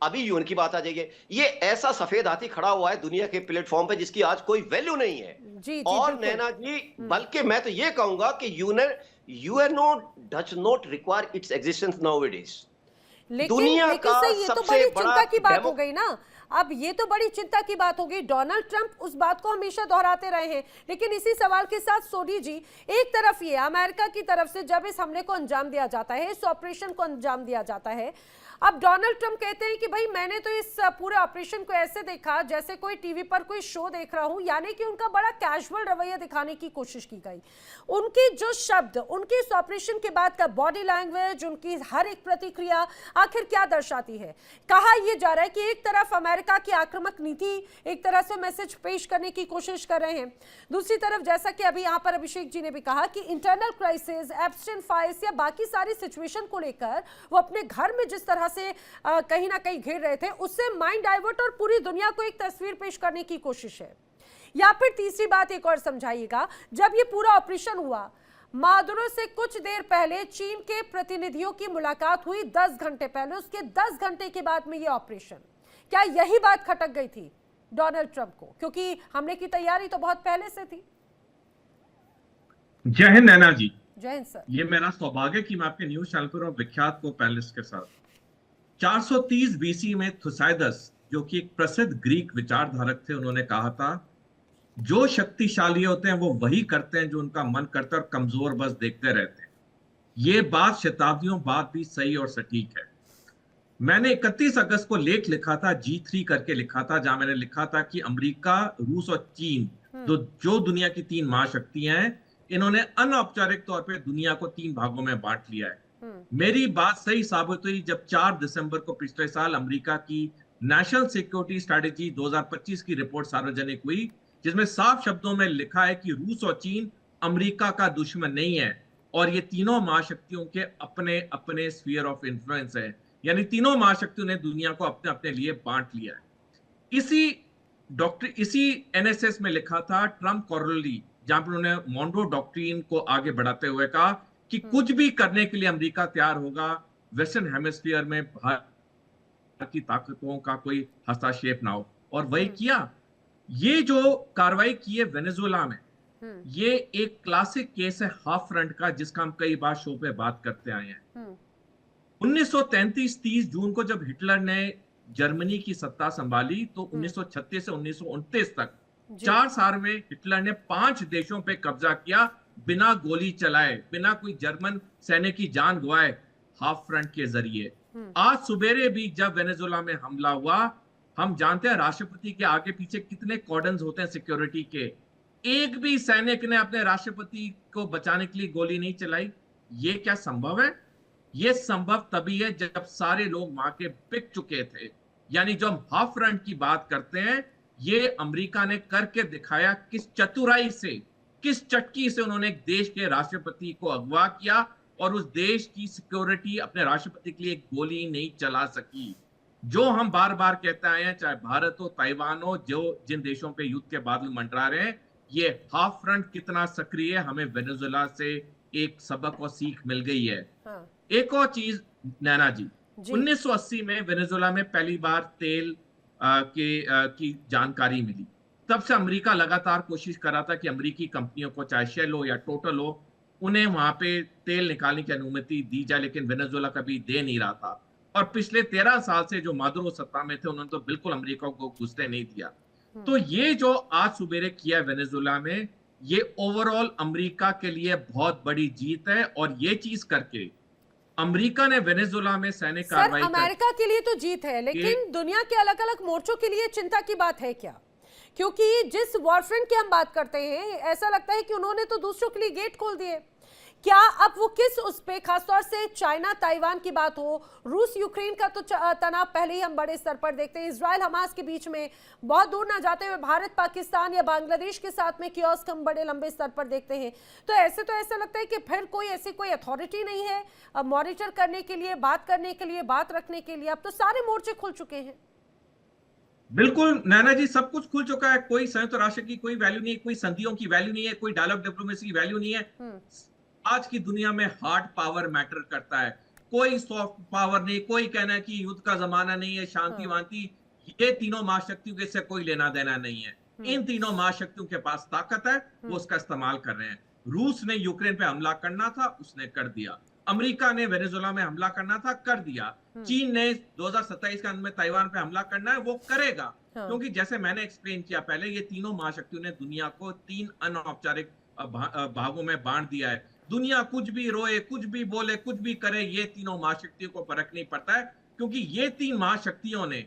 अभी यूएन की बात आ जाएगी, ये ऐसा सफेद हाथी खड़ा हुआ है दुनिया के प्लेटफॉर्म पे जिसकी आज कोई वैल्यू नहीं है। और नैना जी, बल्कि मैं तो ये कहूंगा कि UNO does not require its existence nowadays. लेकिन ये तो बड़ी चिंता की बात हो गई ना। अब ये तो बड़ी चिंता की बात हो गई। डोनाल्ड ट्रंप उस बात को हमेशा दोहराते रहे हैं, लेकिन इसी सवाल के साथ सोनी जी, एक तरफ ये अमेरिका की तरफ से जब इस हमले को अंजाम दिया जाता है, इस ऑपरेशन को अंजाम दिया जाता है, अब डोनाल्ड ट्रंप कहते हैं कि भाई मैंने तो इस पूरे ऑपरेशन को ऐसे देखा जैसे कोई टीवी पर कोई शो देख रहा हूं, यानी कि उनका बड़ा कैजुअल रवैया दिखाने की कोशिश की गई। उनके जो शब्द, उनके इस ऑपरेशन के बाद का बॉडी लैंग्वेज, उनकी हर एक प्रतिक्रिया आखिर क्या दर्शाती है? कहा यह जा रहा है कि एक तरफ अमेरिका की आक्रामक नीति, एक तरह से मैसेज पेश करने की कोशिश कर रहे हैं, दूसरी तरफ जैसा कि अभी यहाँ पर अभिषेक जी ने भी कहा कि इंटरनल क्राइसिस, एब्स्टेंट फाइल्स या बाकी सारी सिचुएशन को लेकर वो अपने घर में जिस तरह से कहीं ना कहीं घेर रहे थे, उससे माइंड डाइवर्ट और पूरी दुनिया को एक तस्वीर पेश करने की कोशिश है। या फिर तीसरी बात एक और समझाइएगा, जब ये पूरा ऑपरेशन हुआ, मादुरो से कुछ देर पहले चीन के प्रतिनिधियों की मुलाकात हुई 10 घंटे पहले, उसके 10 घंटे के बाद में ये ऑपरेशन, क्या यही बात खटक गई थी डोनाल्ड ट्रंप को? क्योंकि हमले की तैयारी तो बहुत पहले से थी। जय हिंद नैना जी। जय हिंद सर। ये मेरा सौभाग्य कि मैं आपके न्यूज चैनल पर हूं, विख्यात को पैनलिस्ट के साथ। 430 बीसी में थुसाइदस, जो कि एक प्रसिद्ध ग्रीक विचारधारक थे, उन्होंने कहा था जो शक्तिशाली होते हैं वो वही करते हैं जो उनका मन करता है, और कमजोर बस देखते रहते हैं। ये बात शताब्दियों बाद भी सही और सटीक है। मैंने 31 अगस्त को लेख लिखा था, G3 करके लिखा था, जहां मैंने लिखा था कि अमेरिका, रूस और चीन जो दुनिया की 3 महाशक्तियां हैं, इन्होंने अनौपचारिक तौर पे दुनिया को 3 भागों में बांट लिया है। मेरी बात सही साबित हुई जब 4 दिसंबर को पिछले साल अमेरिका की नेशनल सिक्योरिटी स्ट्रेटेजी 2025 की रिपोर्ट सार्वजनिक हुई, जिसमें साफ शब्दों में लिखा है कि रूस और चीन अमेरिका का दुश्मन नहीं है, और ये तीनों महाशक्तियों के अपने अपने स्फीयर ऑफ इन्फ्लुएंस है। यानी तीनों महाशक्तियों ने दुनिया को अपने अपने लिए बांट लिया है। इसी एनएसएस में लिखा था ट्रम्प कॉरली, जहां पर उन्होंने मॉन्रो डॉक्ट्रिन को आगे बढ़ाते हुए कहा कि कुछ भी करने के लिए अमेरिका तैयार होगा, वेस्टर्न हेमिस्फीयर में भारत की ताकतों का कोई हस्तक्षेप ना हो, और वही किया। ये जो कार्रवाई की है वेनेजुएला में, ये एक क्लासिक केस है हाफ फ्रंट का, जिसका हम कई बार शो पे बात करते आए हैं। 1933-30 जून को जब हिटलर ने जर्मनी की सत्ता संभाली, तो 1936 से 1929 तक 4 साल में हिटलर ने 5 देशों पे कब्जा किया, बिना गोली चलाए, बिना कोई जर्मन सैनिक की जान गवाए, हाफ फ्रंट के जरिए। आज सुबेरे भी जब वेनेजुएला में हमला हुआ, हम जानते हैं राष्ट्रपति के आगे पीछे कितने कॉर्डन्स होते हैं सिक्योरिटी के, एक भी सैनिक ने अपने राष्ट्रपति को बचाने के लिए गोली नहीं चलाई। ये क्या संभव है? ये संभव तभी है जब सारे लोग वहां के बिक चुके थे। यानी जो हम हाफ फ्रंट की बात करते हैं, ये अमेरिका ने करके दिखाया, किस चतुराई से, किस चटकी से उन्होंने एक देश के राष्ट्रपति को अगवा किया, और उस देश की सिक्योरिटी अपने राष्ट्रपति के लिए एक गोली नहीं चला सकी। जो हम बार बार कहते आए हैं, चाहे भारत हो, ताइवान हो, जो जिन देशों पे युद्ध के बादल मंडरा रहे हैं, ये हाफ फ्रंट कितना सक्रिय है, हमें वेनेजुएला से एक सबक और सीख मिल गई है। हाँ। एक और चीज नैना जी, 1980 में वेनेजुएला में पहली बार तेल की जानकारी मिली। तब से अमेरिका लगातार कोशिश कर रहा था कि अमेरिकी कंपनियों को, चाहे शेल हो या टोटल हो, उन्हें वहां पे तेल निकालने की अनुमति दी जाए, लेकिन वेनेजुएला कभी दे नहीं रहा था। और पिछले 13 साल से जो मादुरो सत्ता में थे, उन्होंने तो बिल्कुल अमेरिका को घुसने नहीं दिया। तो ये जो आज सुबेरे किया वेनेजुएला में, ये ओवरऑल अमेरिका के लिए बहुत बड़ी जीत है, और ये चीज करके अमेरिका ने वेनेजुएला में सैनिक कार्रवाई, अमेरिका के लिए तो जीत है, लेकिन दुनिया के अलग अलग मोर्चों के लिए चिंता की बात है क्या? क्योंकि जिस वॉरफ्रंट की हम बात करते हैं, ऐसा लगता है कि उन्होंने तो दूसरों के लिए गेट खोल दिए। क्या अब वो किस उस पे, खासतौर से चाइना ताइवान की बात हो, रूस यूक्रेन का तो तनाव पहले ही हम बड़े स्तर पर देखते हैं, इजराइल हमास के बीच में, बहुत दूर ना जाते हुए भारत पाकिस्तान या बांग्लादेश के साथ में कियोस्क हम बड़े लंबे स्तर पर देखते हैं। तो ऐसा लगता है कि फिर कोई अथॉरिटी नहीं है मॉनिटर करने के लिए, बात करने के लिए, बात रखने के लिए। अब तो सारे मोर्चे खुल चुके हैं। बिल्कुल नैना जी, सब कुछ खुल चुका है। कोई संयुक्त राष्ट्र की कोई वैल्यू नहीं है, कोई संधियों की वैल्यू नहीं है, कोई डायलॉग डिप्लोमेसी की वैल्यू नहीं है। आज की दुनिया में हार्ड पावर मैटर करता है, कोई सॉफ्ट पावर नहीं। कोई कहना है कि युद्ध का जमाना नहीं है, शांति वांति, ये तीनों महाशक्तियों के से कोई लेना देना नहीं है। इन तीनों महाशक्तियों के पास ताकत है, वो उसका इस्तेमाल कर रहे हैं। रूस ने यूक्रेन पे हमला करना था, उसने कर दिया। अमेरिका ने वेनेजुएला में हमला करना था, कर दिया। चीन ने 2027 के अंत में ताइवान पे हमला करना है, वो करेगा। क्योंकि जैसे मैंने एक्सप्लेन किया पहले, ये तीनों महाशक्तियों ने दुनिया को 3 अनौपचारिक भागों में बांट दिया है। दुनिया कुछ भी रोए, कुछ भी बोले, कुछ भी करे, ये तीनों महाशक्तियों को फर्क नहीं पड़ता है, क्योंकि ये 3 महाशक्तियों ने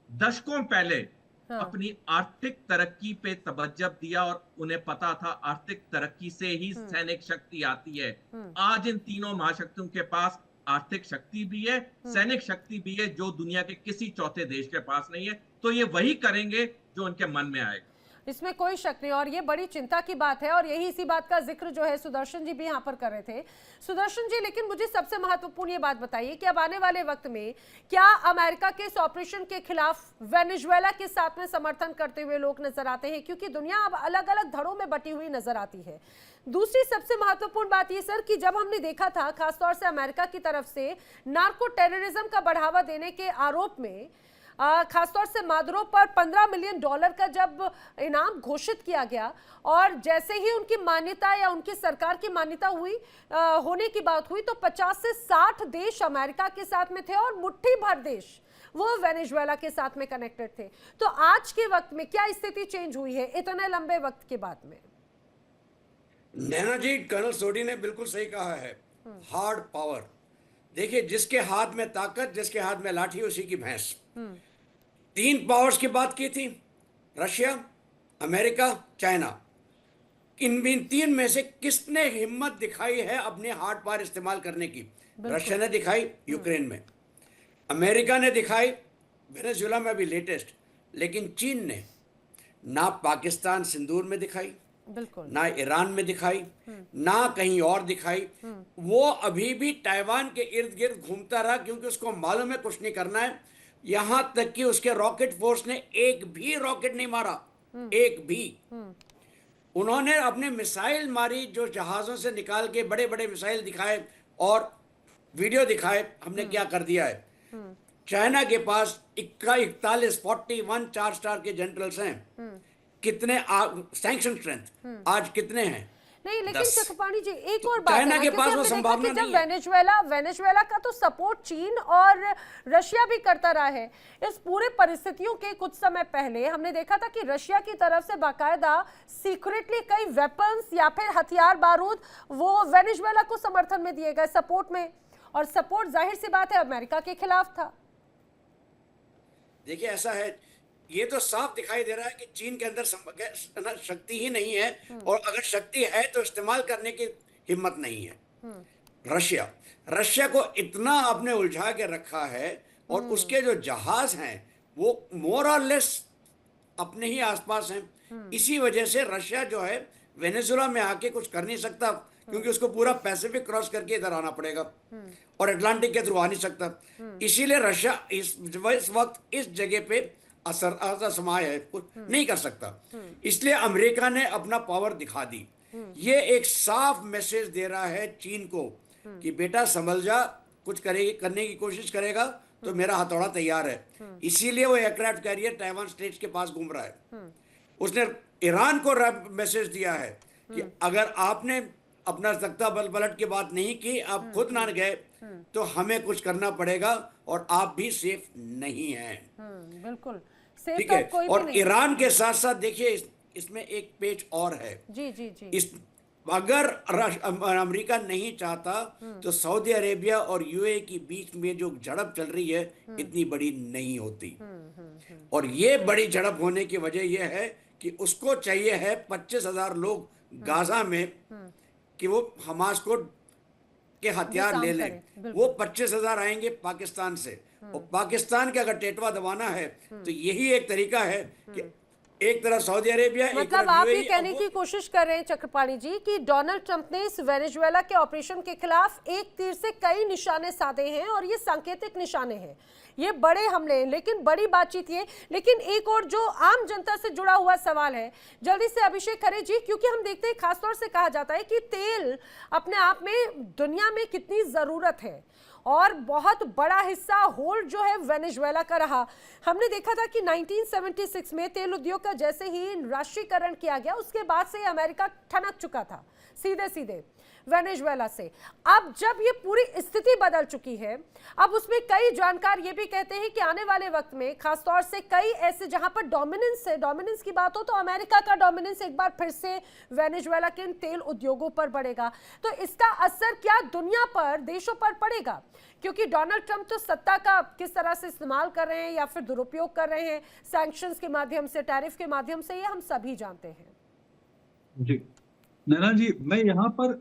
दशकों पहले अपनी आर्थिक तरक्की पे तवज्जो दिया, और उन्हें पता था आर्थिक तरक्की से ही सैनिक शक्ति आती है। आज इन तीनों महाशक्तियों के पास आर्थिक शक्ति भी है, सैनिक शक्ति भी है, जो दुनिया के किसी चौथे देश के पास नहीं है। तो ये वही करेंगे जो उनके मन में आएगा, इसमें कोई शक नहीं। और ये बड़ी चिंता की बात है, और यही इसी बात का जिक्र जो है सुदर्शन जी भी यहाँ पर कर रहे थे। सुदर्शन जी, लेकिन मुझे सबसे महत्वपूर्ण ये बात बताइए कि अब आने वाले वक्त में क्या अमेरिका के इस ऑपरेशन के खिलाफ वेनेजुएला के साथ में समर्थन करते हुए लोग नजर आते हैं? क्योंकि दुनिया अब अलग अलग धड़ों में बटी हुई नजर आती है। दूसरी सबसे महत्वपूर्ण बात ये सर, कि जब हमने देखा था खासतौर से अमेरिका की तरफ से नार्को टेररिज्म का बढ़ावा देने के आरोप में खासतौर से मादुरो पर $15 मिलियन का जब इनाम घोषित किया गया और जैसे ही उनकी मान्यता या उनकी सरकार की मान्यता हुई होने की बात हुई तो 50 से 60 देश अमेरिका के साथ में थे और मुट्ठी भर देश वो वेनेजुएला के साथ में कनेक्टेड थे। तो आज के वक्त में क्या स्थिति चेंज हुई है इतने लंबे वक्त के बाद में? नैना जी, कर्नल सोडी ने बिल्कुल सही कहा है, हार्ड पावर। देखिए, जिसके हाथ में ताकत, जिसके हाथ में लाठी, उसी की भैंस। 3 पावर्स की बात की थी, रशिया, अमेरिका, चाइना। इन 3 में से किसने हिम्मत दिखाई है अपने हार्ड पावर इस्तेमाल करने की? रशिया ने दिखाई यूक्रेन में, अमेरिका ने दिखाई वेनेजुएला में अभी लेटेस्ट, लेकिन चीन ने ना पाकिस्तान सिंदूर में दिखाई, बिल्कुल ना ईरान में दिखाई, ना कहीं और दिखाई। वो अभी भी ताइवान के इर्द गिर्द घूमता रहा, क्योंकि उसको मालूम है कुछ नहीं करना है। यहां तक कि उसके रॉकेट फोर्स ने एक भी रॉकेट नहीं मारा, एक भी। उन्होंने अपने मिसाइल मारी, जो जहाजों से निकाल के बड़े बड़े मिसाइल दिखाए और वीडियो दिखाए, हमने क्या कर दिया है। चाइना के पास 41 4 स्टार के जनरल्स हैं। कितने सैंक्शन स्ट्रेंथ आज कितने हैं? नहीं, लेकिन चक्रपाणी जी एक और बात चाइना है के पास वो हमने देखा संभावना कि जब नहीं है। वेनेजुएला का तो सपोर्ट चीन और रशिया भी करता रहा है। इस पूरे परिस्थितियों के कुछ समय पहले हमने देखा था कि रशिया की तरफ से बाकायदा सीक्रेटली कई वेपन्स या फिर हथियार बारूद वो वेनेजुएला को समर्थन में दिए गए सपोर्ट में, और सपोर्ट जाहिर सी बात है अमेरिका के खिलाफ था। देखिए, ऐसा है, ये तो साफ दिखाई दे रहा है कि चीन के अंदर शक्ति ही नहीं है, और अगर शक्ति है तो इस्तेमाल करने की हिम्मत नहीं है। रशिया को इतना आपने उलझा के रखा है, और उसके जो जहाज हैं वो मोर और लेस अपने ही आसपास हैं। इसी वजह से रशिया जो है वेनेजुएला में आके कुछ कर नहीं सकता, क्योंकि उसको पूरा पैसिफिक क्रॉस करके इधर आना पड़ेगा और अटलांटिक के थ्रू आ नहीं सकता। इसीलिए रशिया इस वक्त इस जगह पे असमय है, कुछ नहीं कर सकता। इसलिए अमेरिका ने अपना पावर दिखा दी। ये एक साफ मैसेज दे रहा है चीन को कि बेटा संभल जा, कुछ करने की कोशिश करेगा तो मेरा हथौड़ा तैयार है। इसीलिए वो एयरक्राफ्ट कैरियर ताइवान स्ट्रेट्स के पास घूम रहा है। उसने ईरान को मैसेज दिया है कि अगर आपने अपना तख्ता पलट की बात नहीं की, आप खुद ना गए, तो हमें कुछ करना पड़ेगा, और आप भी सेफ नहीं हैं। बिल्कुल ठीक है। और ईरान के साथ साथ देखिए, इसमें एक पेच और है। जी जी जी। अगर अमेरिका नहीं चाहता तो सऊदी अरेबिया और यूएई के बीच में जो झड़प चल रही है इतनी बड़ी नहीं होती। और ये बड़ी झड़प होने की वजह यह है कि उसको चाहिए है 25,000 लोग गाजा में कि वो हमास को के हथियार ले लें। वो 25,000 आएंगे पाकिस्तान से, और पाकिस्तान के अगर टेटवा दबाना है तो यही एक तरीका है कि एक तरफ सऊदी अरेबिया, मतलब आप ये कहने की कोशिश कर रहे हैं चक्रपाणी जी कि डोनाल्ड ट्रंप ने इस वेनेजुएला के ऑपरेशन के खिलाफ एक तीर से कई निशाने साधे हैं, और ये सांकेतिक निशाने हैं, ये बड़े हमले हैं, लेकिन बड़ी बातचीत ये। लेकिन एक और जो आम जनता से जुड़ा हुआ सवाल है, जल्दी से अभिषेक खरे जी, क्योंकि हम देखते हैं खासतौर से कहा जाता है कि तेल अपने आप में दुनिया में कितनी जरूरत है, और बहुत बड़ा हिस्सा होल्ड जो है वेनेजुएला का रहा। हमने देखा था कि 1976 में तेल उद्योग का जैसे ही राष्ट्रीयकरण किया गया, उसके बाद से अमेरिका ठनक चुका था सीधे सीधे वेनेजुएला से। अब जब ये पूरी स्थिति बदल चुकी है, अब उसमें कई जानकार ये भी कहते हैं कि आने वाले वक्त में खासतौर से कई ऐसे जहां पर डोमिनेंस है, डोमिनेंस की बात हो तो अमेरिका का डोमिनेंस एक बार फिर से वेनेजुएला के तेल उद्योगों पर बढ़ेगा। तो इसका असर क्या दुनिया पर, देशों पर पड़ेगा? क्योंकि डोनाल्ड ट्रंप तो सत्ता का किस तरह से इस्तेमाल कर रहे हैं या फिर दुरुपयोग कर रहे हैं सैंक्शंस के माध्यम से, टैरिफ के माध्यम से, ये हम सभी जानते हैं। जी नैना जी, मैं यहाँ पर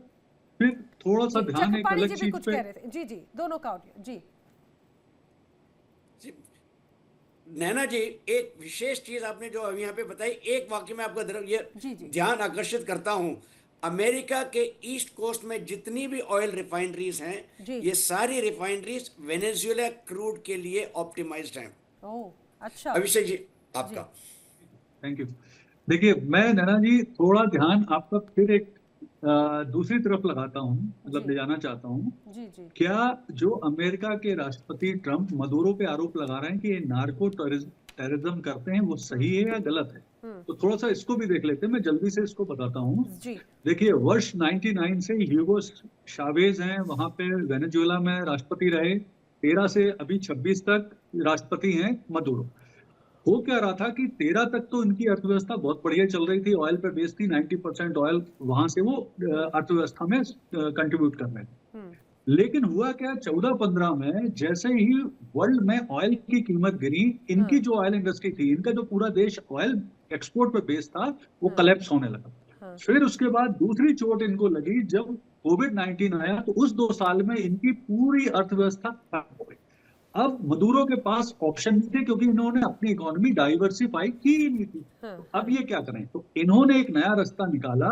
फिर थोड़ा सा ध्यान एक अलग चीज पे। जी जी, दोनों का ऑडियो जी। नैना जी, एक विशेष चीज आपने जो अभी यहाँ पे बताई, एक वाक्य में आपका ये ध्यान आकर्षित करता हूँ। अमेरिका के ईस्ट कोस्ट में जितनी भी ऑयल रिफाइनरीज हैं, ये सारी रिफाइनरीज वेनेजुएला क्रूड के लिए ऑप्टिमाइज्ड हैं। ओह अच्छा। अभिषेक जी आपका। Thank you. देखिए, मैं नैना जी थोड़ा ध्यान आपका फिर एक दूसरी तरफ लगाता हूँ, मतलब जी। ले जाना चाहता हूँ। जी जी क्या जो अमेरिका के राष्ट्रपति ट्रंप मदुरो पे आरोप लगा रहे हैं कि ये नार्को टेररिज्म करते हैं, वो सही है या गलत है? तो थोड़ा सा इसको भी देख लेते हैं, मैं जल्दी से इसको बताता हूँ। जी देखिए, वर्ष 99 से ह्यूगो शावेज हैं, वहां पे वेनेजुएला में राष्ट्रपति रहे। 13 से अभी 26 तक राष्ट्रपति हैं मदुरो। हो क्या रहा था कि 13 तक तो इनकी अर्थव्यवस्था बहुत बढ़िया चल रही थी, ऑयल पे बेस्ड थी, 90% ऑयल वहां से वो अर्थव्यवस्था में कंट्रीब्यूट कर रहे थे। लेकिन हुआ क्या, 14-15 में जैसे ही वर्ल्ड में ऑयल की कीमत गिरी, इनकी जो ऑयल इंडस्ट्री थी, इनका जो पूरा देश ऑयल एक्सपोर्ट पे बेस्ड था, वो कलेप्स होने लगा। फिर उसके बाद दूसरी चोट इनको लगी जब कोविड-19 आया, तो उस 2 साल में इनकी पूरी अर्थव्यवस्था खराब हो गई। अब मदुरो के पास ऑप्शन नहीं थे, क्योंकि इन्होंने अपनी इकोनॉमी डाइवर्सिफाई की ही नहीं थी। तो अब ये क्या करें? तो इन्होंने एक नया रास्ता निकाला।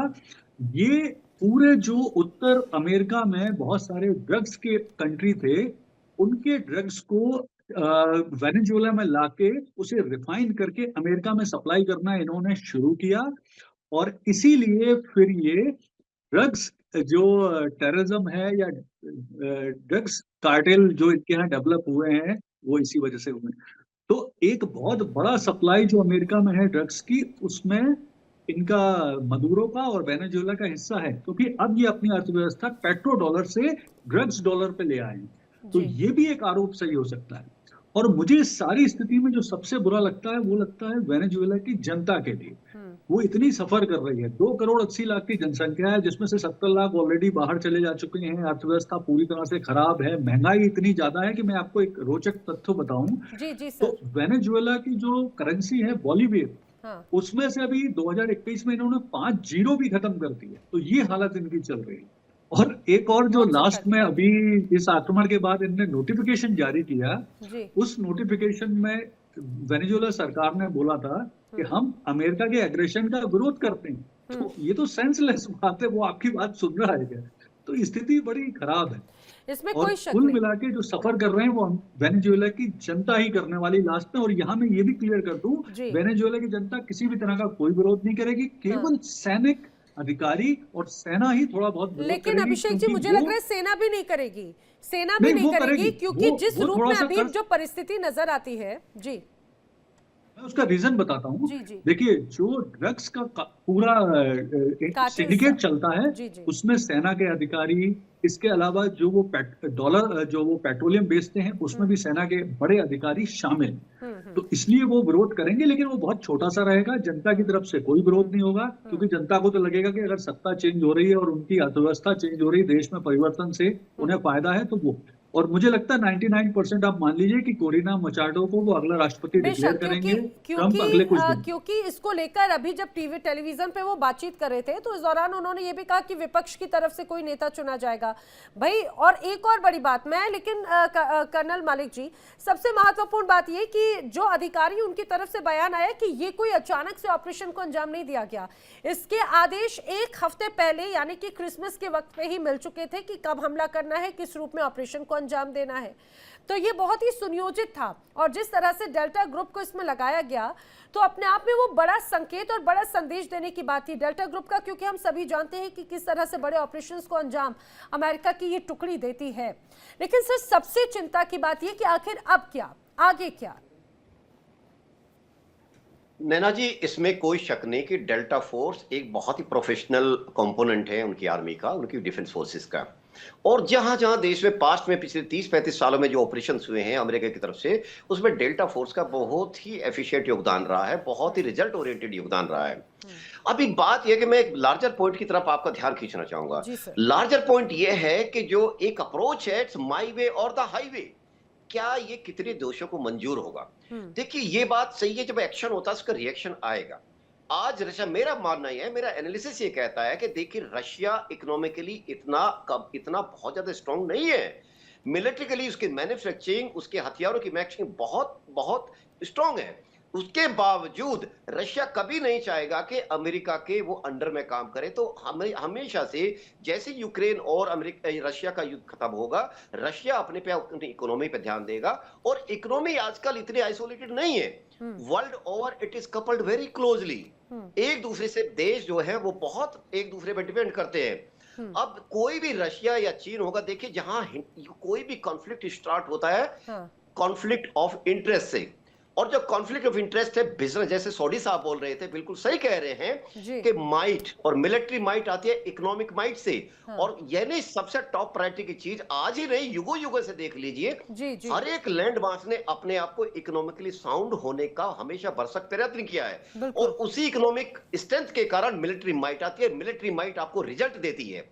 ये पूरे जो उत्तर अमेरिका में बहुत सारे ड्रग्स के कंट्री थे, उनके ड्रग्स को वेनेजुएला में लाके उसे रिफाइन करके अमेरिका में सप्लाई करना इन्होंने शुरू किया। और इसीलिए फिर ये ड्रग्स जो टेररिज्म है या ड्रग्स कार्टेल जो इनके यहाँ डेवलप हुए हैं, वो इसी वजह से हुए। तो एक बहुत बड़ा सप्लाई जो अमेरिका में है ड्रग्स की, उसमें इनका मदुरो का और वेनेजुएला का हिस्सा है, क्योंकि अब ये अपनी अर्थव्यवस्था पेट्रो डॉलर से ड्रग्स डॉलर पे ले आए हैं। तो ये भी एक आरोप सही हो सकता है। और मुझे इस सारी स्थिति में जो सबसे बुरा लगता है, वो लगता है वेनेजुएला की जनता के लिए। वो इतनी सफर कर रही है, 2 करोड़ 80 लाख की जनसंख्या है, जिसमें से 70 लाख ऑलरेडी बाहर चले जा चुके हैं। अर्थव्यवस्था पूरी तरह से खराब है, महंगाई इतनी ज्यादा है कि मैं आपको एक रोचक तथ्य बताऊं। जी जी तो सर। वेनेजुएला की जो करेंसी है बॉलीवियर, हाँ। उसमें से अभी 2021 में इन्होंने 5 जीरो भी खत्म कर दिए। तो ये हालत इनकी चल रही है। और एक और जो बहुत लास्ट में संकट। अभी इस आक्रमण के बाद इनने नोटिफिकेशन जारी किया, जी उस नोटिफिकेशन में वेनेजुएला सरकार ने बोला था कि हम अमेरिका के एग्रेशन का विरोध करते हैं। तो ये तो सेंसलेस बात है, वो आपकी बात सुन रहा है क्या? तो स्थिति बड़ी खराब है। इसमें और कोई शक कुल नहीं। मिला के जो सफर कर रहे हैं वो वेनेजुएला की जनता ही करने वाली लास्ट में। और यहाँ मैं ये भी क्लियर कर दूं, जी। वेनेजुएला की जनता किसी भी तरह का कोई विरोध नहीं करेगी, केवल सैनिक अधिकारी और सेना ही थोड़ा बहुत विरोध लेकिन करेगी। अभिषेक जी, क्योंकि मुझे वो- लग रहा है सेना भी नहीं करेगी, सेना भी नहीं वो करेगी, क्योंकि वो जिस रूप थोड़ा में सा अभी जो परिस्थिति नजर आती है। जी मैं उसका रीजन बताता हूँ। जी जी। देखिए, जो ड्रग्स का पूरा कार्टेल सिंडिकेट सब। चलता है, जी जी। उसमें सेना के अधिकारी, इसके अलावा जो वो डॉलर जो वो पेट्रोलियम बेचते हैं, उसमें भी सेना के बड़े अधिकारी शामिल हैं। तो इसलिए वो विरोध करेंगे, लेकिन वो बहुत छोटा सा रहेगा। जनता की तरफ से कोई विरोध नहीं होगा, क्योंकि जनता को तो लगेगा कि अगर सत्ता चेंज हो रही है और उनकी अर्थव्यवस्था चेंज हो रही है, देश में परिवर्तन से उन्हें फायदा है, तो वो। और मुझे लगता है 99% आप मान लीजिए कि कोरिना मचाडो को वो अगला राष्ट्रपति डिक्लेयर बेशक, करेंगे क्योंकि ट्रंप अगले कुछ दिन। क्योंकि इसको लेकर अभी जब टीवी टेलीविजन पे वो बातचीत कर रहे थे, तो इस दौरान उन्होंने ये भी कहा कि विपक्ष की तरफ से कोई नेता चुना जाएगा भाई। और एक और बड़ी बात मैं, लेकिन कर्नल मालिक जी, सबसे महत्वपूर्ण बात ये कि जो अधिकारी उनकी तरफ से बयान आया कि ये कोई अचानक से ऑपरेशन को अंजाम नहीं दिया गया, इसके आदेश 1 हफ्ते पहले यानी कि क्रिसमस के वक्त पे ही मिल चुके थे कि कब हमला करना है, किस रूप में ऑपरेशन को अंजाम देना है। तो ये बहुत ही सुनियोजित था। और जिस तरह से डेल्टा ग्रुप को इसमें लगाया गया, तो अपने आप में वो बड़ा संकेत और बड़ा संदेश देने की बात थी डेल्टा ग्रुप का, क्योंकि हम सभी जानते हैं कि किस तरह से बड़े ऑपरेशंस को अंजाम अमेरिका की ये टुकड़ी देती है। लेकिन सर, सबसे चिंता की बात ये कि आखिर अब क्या, आगे क्या? नैना जी, इसमें कोई शक नहीं कि डेल्टा फोर्स एक बहुत ही प्रोफेशनल कंपोनेंट है उनकी आर्मी का, उनकी डिफेंस फोर्सेस का। और जहां जहां देश में पास्ट में पिछले 30-35 सालों में जो ऑपरेशन हुए हैं अमेरिका की तरफ से, उसमें डेल्टा फोर्स का बहुत ही एफिशिएंट योगदान रहा है, बहुत ही रिजल्ट ओरिएंटेड योगदान रहा है। अभी बात यह कि मैं एक लार्जर पॉइंट की तरफ आपका ध्यान खींचना चाहूंगा। लार्जर पॉइंट यह है कि जो एक अप्रोच है, इट्स माई वे और द हाईवे, क्या ये कितने दोषों को मंजूर होगा? देखिए, ये बात सही है, जब एक्शन होता है उसका रिएक्शन आएगा। आज रशिया, मेरा मानना यह है, मेरा एनालिसिस ये कहता है कि देखिए, रशिया इकोनॉमिकली इतना बहुत ज्यादा स्ट्रांग नहीं है। मिलिट्रिकली उसकी मैन्युफैक्चरिंग, उसके हथियारों की मैन्युफैक्चरिंग बहुत बहुत स्ट्रांग है। उसके बावजूद रशिया कभी नहीं चाहेगा कि अमेरिका के वो अंडर में काम करे। तो हमें हमेशा से जैसे यूक्रेन और अमेरिका रशिया का युद्ध खत्म होगा, रशिया अपनी इकोनॉमी पे ध्यान देगा। और इकोनॉमी आजकल इतनी आइसोलेटेड नहीं है, world over it is coupled very closely. एक दूसरे से देश जो है वो बहुत एक दूसरे पे डिपेंड करते हैं। अब कोई भी रशिया या चीन होगा, देखिए जहां कोई भी कॉन्फ्लिक्ट स्टार्ट होता है कॉन्फ्लिक्ट ऑफ इंटरेस्ट से, और जो कॉन्फ्लिक्ट ऑफ इंटरेस्ट है बिजनेस, जैसे सौदी साहब बोल रहे थे, बिल्कुल सही कह रहे हैं कि माइट और मिलिट्री माइट आती है इकोनॉमिक माइट से। और यानी सबसे टॉप प्रायोरिटी की चीज आज ही नहीं, युगों युगों से देख लीजिए, हर एक लैंड मास ने अपने आप को इकोनॉमिकली साउंड होने का हमेशा भरसक प्रयत्न किया है। और उसी इकोनॉमिक स्ट्रेंथ के कारण मिलिट्री माइट आती है, मिलिट्री माइट आपको रिजल्ट देती है।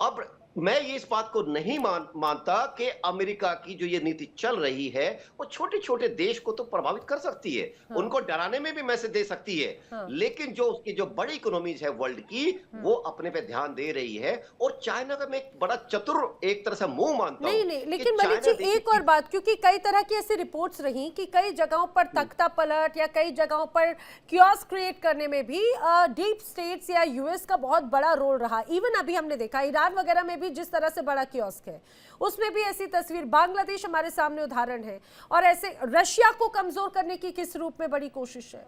अब मैं ये इस बात को नहीं मानता कि अमेरिका की जो ये नीति चल रही है वो छोटे छोटे देश को तो प्रभावित कर सकती है, उनको डराने में भी मैसेज दे सकती है, लेकिन जो उसकी जो बड़ी इकोनॉमीज है वर्ल्ड की, वो अपने पे ध्यान दे रही है। और चाइना का मैं एक बड़ा चतुर एक तरह से मुंह मानता हूं। नहीं, लेकिन मनीष जी एक और बात, क्योंकि कई तरह की ऐसी रिपोर्ट्स रही कि कई जगहों पर तख्ता पलट या कई जगहों पर कियोस्क क्रिएट करने में भी डीप स्टेट्स या यूएस का बहुत बड़ा रोल रहा। इवन अभी हमने देखा ईरान वगैरह में भी जिस तरह से बड़ा कियोस्क है, उसमें भी ऐसी तस्वीर, बांग्लादेश हमारे सामने उदाहरण है। और ऐसे रशिया को कमजोर करने की किस रूप में बड़ी कोशिश है?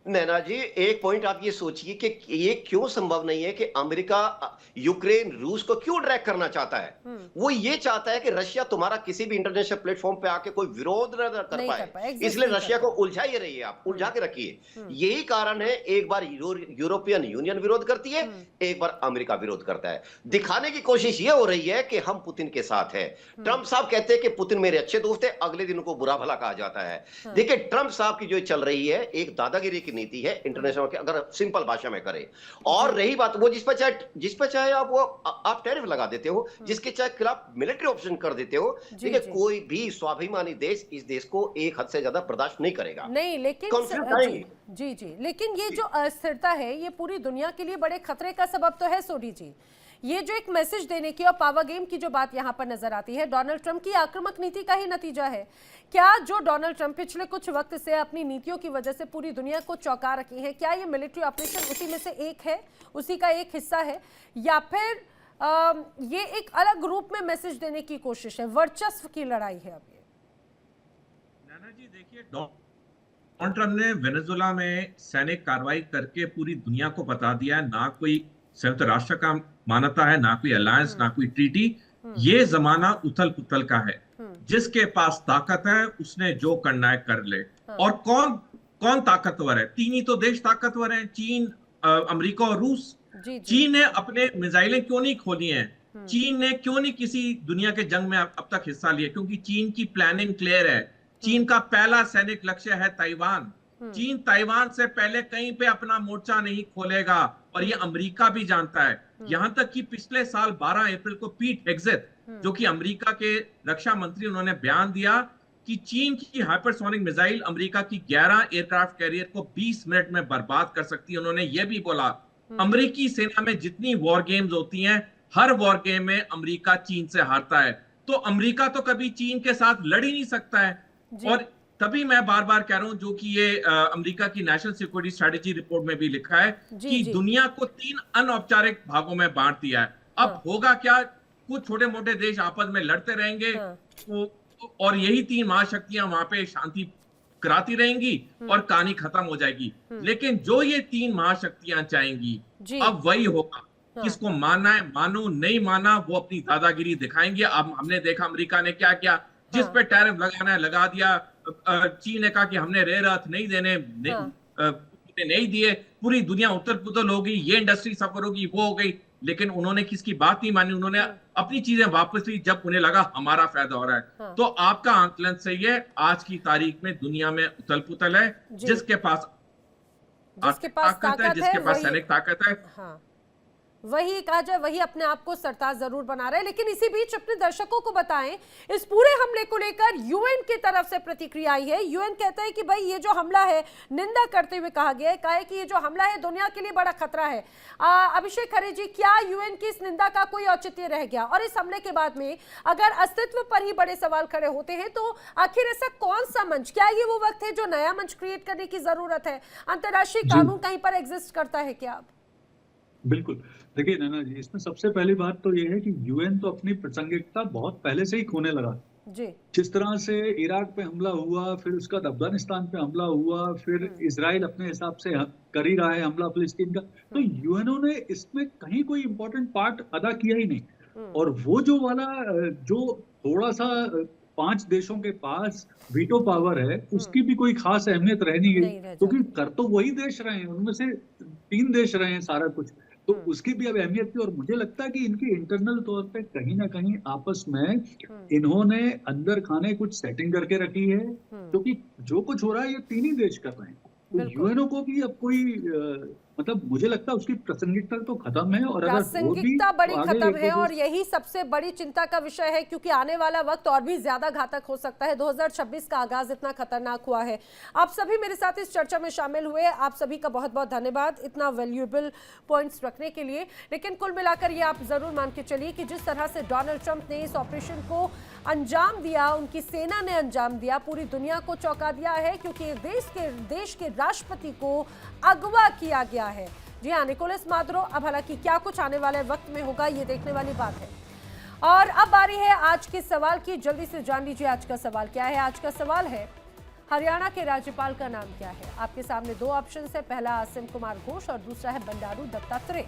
नैना जी, एक पॉइंट आप ये सोचिए कि ये क्यों संभव नहीं है कि अमेरिका यूक्रेन रूस को क्यों ड्रैग करना चाहता है। वो ये चाहता है कि रशिया तुम्हारा किसी भी इंटरनेशनल प्लेटफॉर्म पे आके कोई विरोध न कर पाए, इसलिए रशिया को उलझा ही रही है, आप उलझा के रखिए। यही कारण है, एक बार यूरोपियन यूनियन विरोध करती है, एक बार अमेरिका विरोध करता है। दिखाने की कोशिश ये हो रही है कि हम पुतिन के साथ है। ट्रंप साहब कहते हैं कि पुतिन मेरे अच्छे दोस्त है, अगले दिन उनको बुरा भला कहा जाता है। देखिए ट्रंप साहब की जो चल रही है एक दादागिरी की नीति है इंटरनेशनल के, अगर सिंपल भाषा में करें। और रही बात वो जिस पर चाहे आप टैरिफ लगा देते हो, जिसके चाहे खिलाफ मिलिट्री ऑप्शन कर देते हो, देखिए कोई भी स्वाभिमानी देश इस देश को एक हद से ज्यादा बर्दाश्त नहीं करेगा। नहीं, लेकिन जी, लेकिन ये जो अस्थिरता है ये पूरी दुनिया के लिए बड़े खतरे का सबब तो है सोडी जी। ये जो एक मैसेज देने की और पावर गेम की जो बात यहाँ पर नजर आती है, डोनाल्ड ट्रंप की आक्रामक नीति का ही नतीजा है क्या? जो डोनाल्ड ट्रंप पिछले कुछ वक्त से अपनी नीतियों की वजह से पूरी दुनिया को चौंका रखी है, क्या ये मिलिट्री ऑपरेशन उसी में से एक है, उसी का एक हिस्सा है, या फिर ये एक अलग रूप में मैसेज देने की कोशिश है, वर्चस्व की लड़ाई है? अब ये नाना जी देखिए, डोनाल्ड ट्रंप ने वेनेजुएला में सैनिक कार्रवाई करके पूरी दुनिया को बता दिया ना कोई संयुक्त राष्ट्र का मान्यता है, ना कोई अलायंस, ना कोई ट्रीटी। ये जमाना उथल पुथल का है, जिसके पास ताकत है उसने जो करना है कर ले। और कौन ताकतवर है? तीन ही तो देश ताकतवर हैं, चीन, अमेरिका और रूस। चीन ने अपने मिसाइलें क्यों नहीं खोली हैं? चीन ने क्यों नहीं किसी दुनिया के जंग में अब तक हिस्सा लिया? क्योंकि चीन की प्लानिंग क्लियर है। चीन का पहला सैनिक लक्ष्य है ताइवान। चीन ताइवान से पहले कहीं पे अपना मोर्चा नहीं खोलेगा, और ये अमेरिका भी जानता है। यहां तक कि पिछले साल 12 अप्रैल को पीट हेगसेथ, जो कि अमेरिका के रक्षा मंत्री, उन्होंने बयान दिया कि चीन की हाइपरसोनिक मिसाइल अमेरिका की 11 एयरक्राफ्ट कैरियर को 20 मिनट में बर्बाद कर सकती है। उन्होंने ये भी बोला अमेरिकी सेना में जितनी वॉर गेम्स होती हैं, हर वॉर गेम में अमेरिका चीन से हारता है। तो अमेरिका तो कभी चीन के साथ लड़ ही नहीं सकता है। और तभी मैं बार बार कह रहा हूं, जो कि ये अमेरिका की नेशनल सिक्योरिटी स्ट्रेटेजी रिपोर्ट में भी लिखा है कि दुनिया को 3 अनौपचारिक भागों में बांट दिया है। अब होगा क्या? कुछ छोटे मोटे देश आपस में लड़ते रहेंगे, और यही 3 महाशक्तियां वहां पे शांति कराती रहेंगी और कहानी खत्म हो जाएगी। लेकिन जो ये 3 महाशक्तियां चाहेंगी, अब वही होगा। किसको मानना है मानो, नहीं माना वो अपनी दादागिरी दिखाएंगे। अब हमने देखा अमेरिका ने क्या किया, जिस पे टैरिफ लगाना है लगा दिया। चीन ने कहा कि हमने रेयर अर्थ नहीं देने, नहीं दिए। पूरी दुनिया उत्तर पुतल हो गई, ये इंडस्ट्री सफर होगी, वो हो गई। लेकिन उन्होंने किसकी बात नहीं मानी, उन्होंने अपनी चीजें वापस ली जब उन्हें लगा हमारा फायदा हो रहा है। तो आपका आंकलन सही है, आज की तारीख में दुनिया में उथल पुथल है। जिसके पास ताकत है, जिसके पास सैनिक ताकत है, वही कहा जाए, वही अपने आप को सरताज जरूर बना रहे हैं। लेकिन इसी बीच अपने दर्शकों को बताएं, इस पूरे हमले को लेकर यूएन की तरफ से प्रतिक्रिया आई है। यूएन कहता है कि भाई ये जो हमला है, निंदा करते हुए कहा गया है, कहा है कि ये जो हमला है दुनिया के लिए बड़ा खतरा है। अभिषेक खरे जी, क्या यूएन की इस निंदा का कोई औचित्य रह गया? और इस हमले के बाद में अगर अस्तित्व पर ही बड़े सवाल खड़े होते हैं तो आखिर ऐसा कौन सा मंच, क्या ये वो वक्त है जो नया मंच क्रिएट करने की जरूरत है? अंतर्राष्ट्रीय कानून कहीं पर एग्जिस्ट करता है क्या? बिल्कुल, देखिए नैना जी, इसमें सबसे पहली बात तो ये है कि यूएन तो अपनी प्रासंगिकता बहुत पहले से ही खोने लगा। जी। जिस तरह से इराक पे हमला हुआ, फिर उसका अफगानिस्तान पे हमला हुआ, फिर इजराइल अपने हिसाब से कर ही रहा है हमला फिलिस्तीन का, तो यूएनओ ने इसमें कहीं कोई इंपॉर्टेंट पार्ट अदा किया ही नहीं। और वो जो वाला जो थोड़ा सा 5 देशों के पास वीटो पावर है, उसकी भी कोई खास अहमियत रह नहीं गई, क्योंकि कर तो वही देश रहे हैं, उनमें से 3 देश रहे हैं सारा कुछ, तो उसकी भी अब अहमियत थी। और मुझे लगता है कि इनकी इंटरनल तौर पे कहीं ना कहीं आपस में इन्होंने अंदर खाने कुछ सेटिंग करके रखी है, क्योंकि जो कुछ हो रहा है ये 3 ही देश कर रहे हैं। तो यूएनओ को भी अब कोई मतलब मुझे लगता है उसकी प्रासंगिकता तो खत्म है, और अगर प्रासंगिकता बड़ी खत्म है, और यही सबसे बड़ी चिंता का विषय है, क्योंकि आने वाला वक्त और भी ज्यादा घातक हो सकता है। 2026 का आगाज इतना खतरनाक हुआ है। आप सभी मेरे साथ इस चर्चा में शामिल हुए, आप सभी का बहुत बहुत धन्यवाद इतना वैल्यूएबल पॉइंट्स रखने के लिए। लेकिन कुल मिलाकर ये आप जरूर मान के चलिए कि जिस तरह से डोनाल्ड ट्रंप ने इस ऑपरेशन को अंजाम दिया, उनकी सेना ने अंजाम दिया, पूरी दुनिया को चौंका दिया है, क्योंकि देश के राष्ट्रपति को अगवा किया गया है। जी हाँ, निकोलस मादुरो। अब हालांकि क्या कुछ आने वाले वक्त में होगा ये देखने वाली बात है। और अब बारी है आज के सवाल की। जल्दी से जान लीजिए आज का सवाल क्या है। आज का सवाल है, हरियाणा के राज्यपाल का नाम क्या है? आपके सामने 2 ऑप्शन है, पहला आसिम कुमार घोष और दूसरा है बंडारू दत्तात्रेय।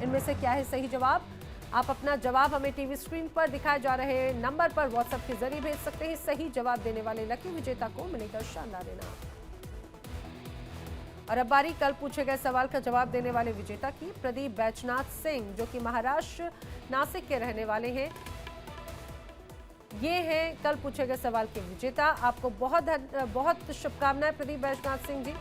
इनमें से क्या है सही जवाब? आप अपना जवाब हमें टीवी स्क्रीन पर दिखाए जा रहे नंबर पर व्हाट्सएप के जरिए भेज सकते हैं। सही जवाब देने वाले लकी विजेता को मिलेगा शानदार इनाम। और अब बारी कल पूछे गए सवाल का जवाब देने वाले विजेता की, प्रदीप बैजनाथ सिंह, जो कि महाराष्ट्र नासिक के रहने वाले हैं। ये हैं कल पूछे गए सवाल के विजेता। आपको बहुत शुभकामनाएं प्रदीप बैजनाथ सिंह जी।